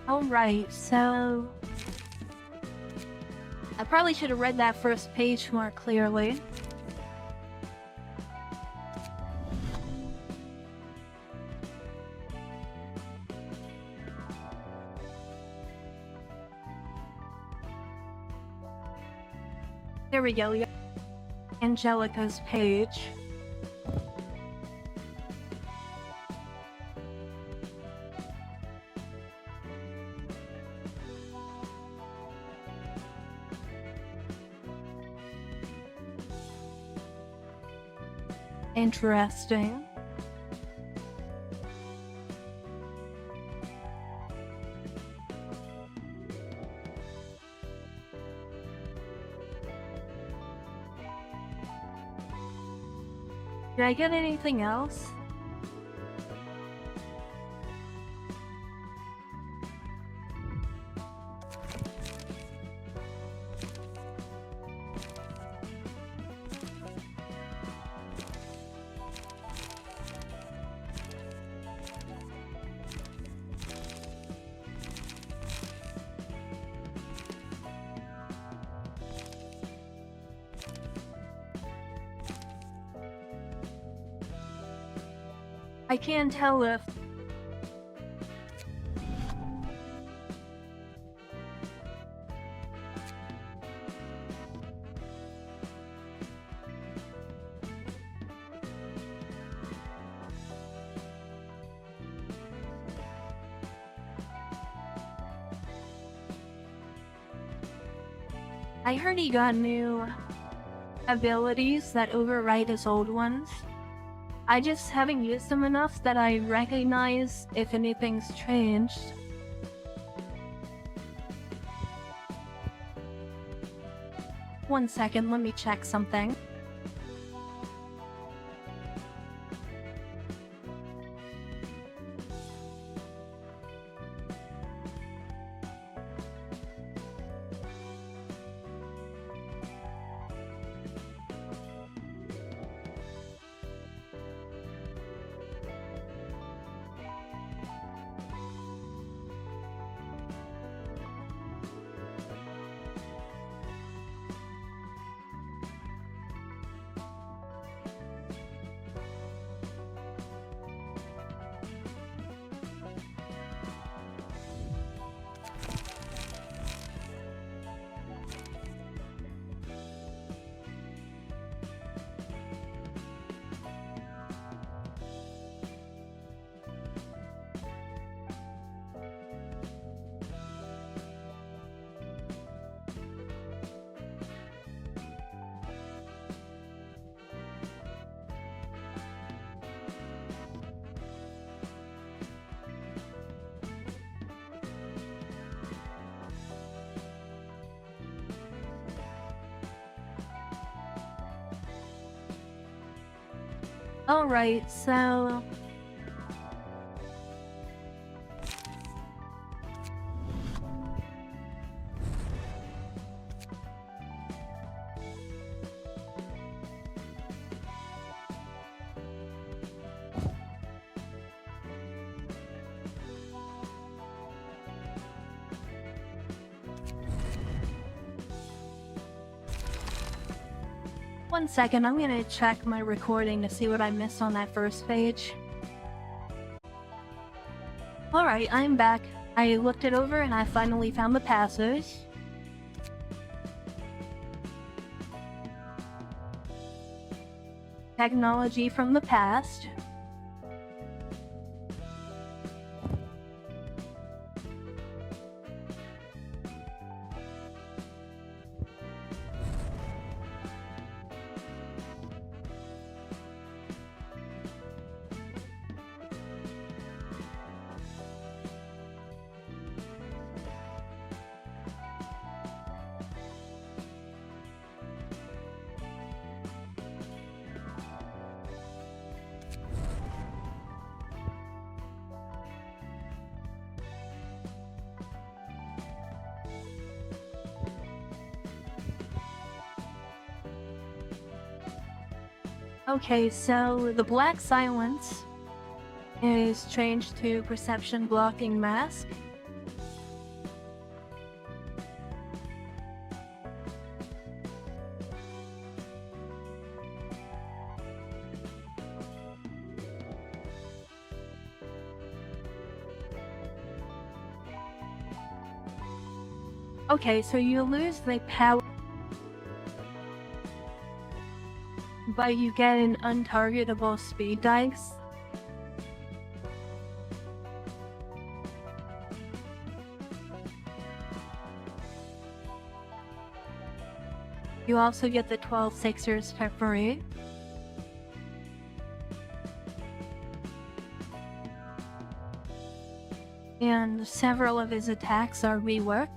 Alright, so... I probably should have read that first page more clearly. There we go, Angelica's page. Interesting. Did I get anything else? I can't tell if... I heard he got new abilities that override his old ones. I just haven't used them enough that I recognize if anything's changed. One second, let me check something. Alright, so... One second, I'm gonna check my recording to see what I missed on that first page. Alright, I'm back. I looked it over and I finally found the passage. Technology from the past. Okay, so the black silence is changed to perception blocking mask. Okay, so you lose the power, but you get an untargetable speed dice. You also get the 12 Sixers Peppery. And several of his attacks are reworked.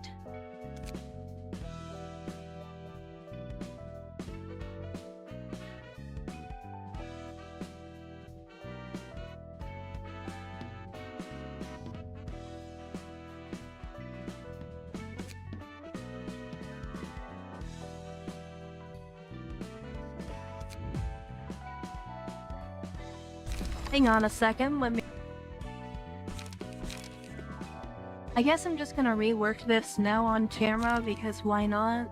Hang on a second, let me... I guess I'm just gonna rework this now on camera because why not?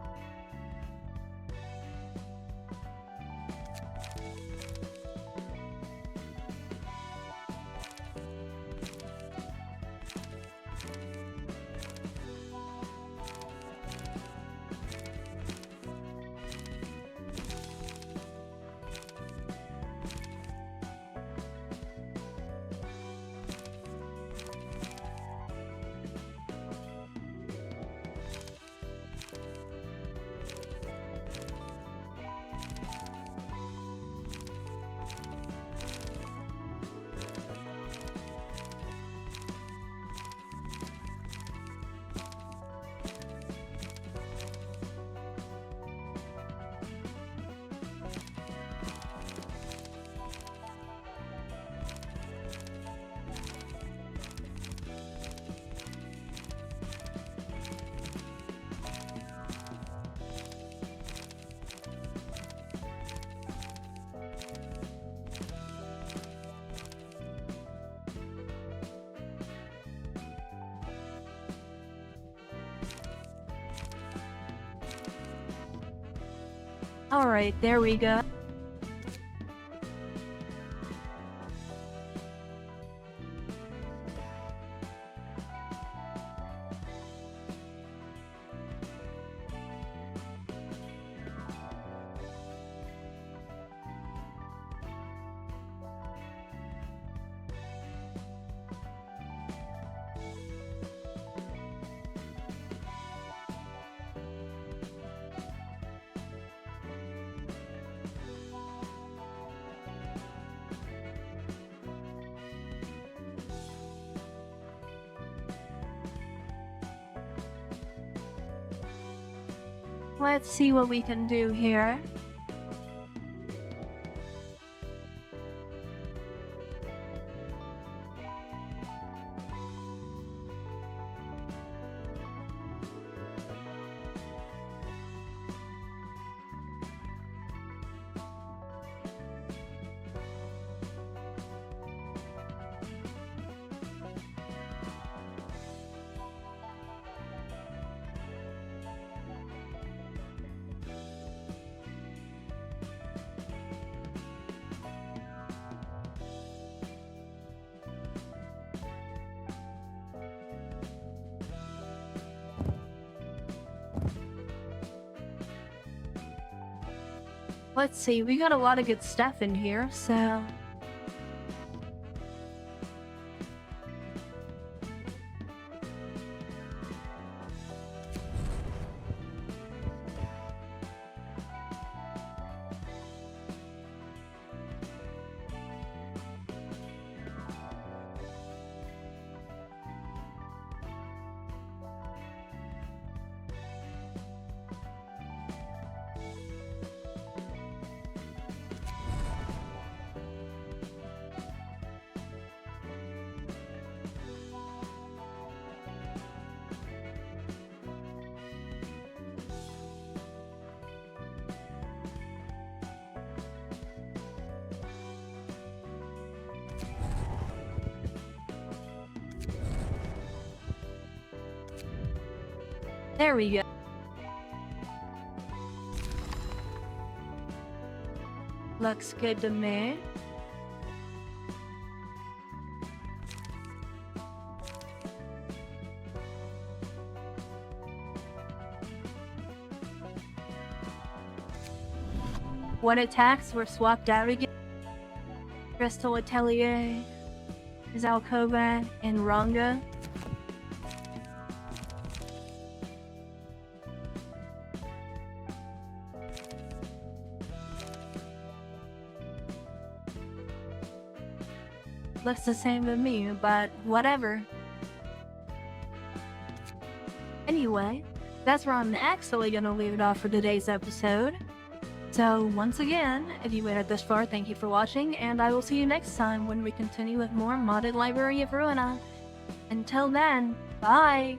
Alright, there we go. Let's see what we can do here. Let's see, we got a lot of good stuff in here, so... There we go. Looks good to me. What attacks were swapped out again? Crystal Atelier, Zalcova, and Ronga. Looks the same to me, but whatever. Anyway, that's where I'm actually gonna leave it off for today's episode. So once again, if you made it this far, thank you for watching, and I will see you next time when we continue with more modded Library of Ruina. Until then, bye!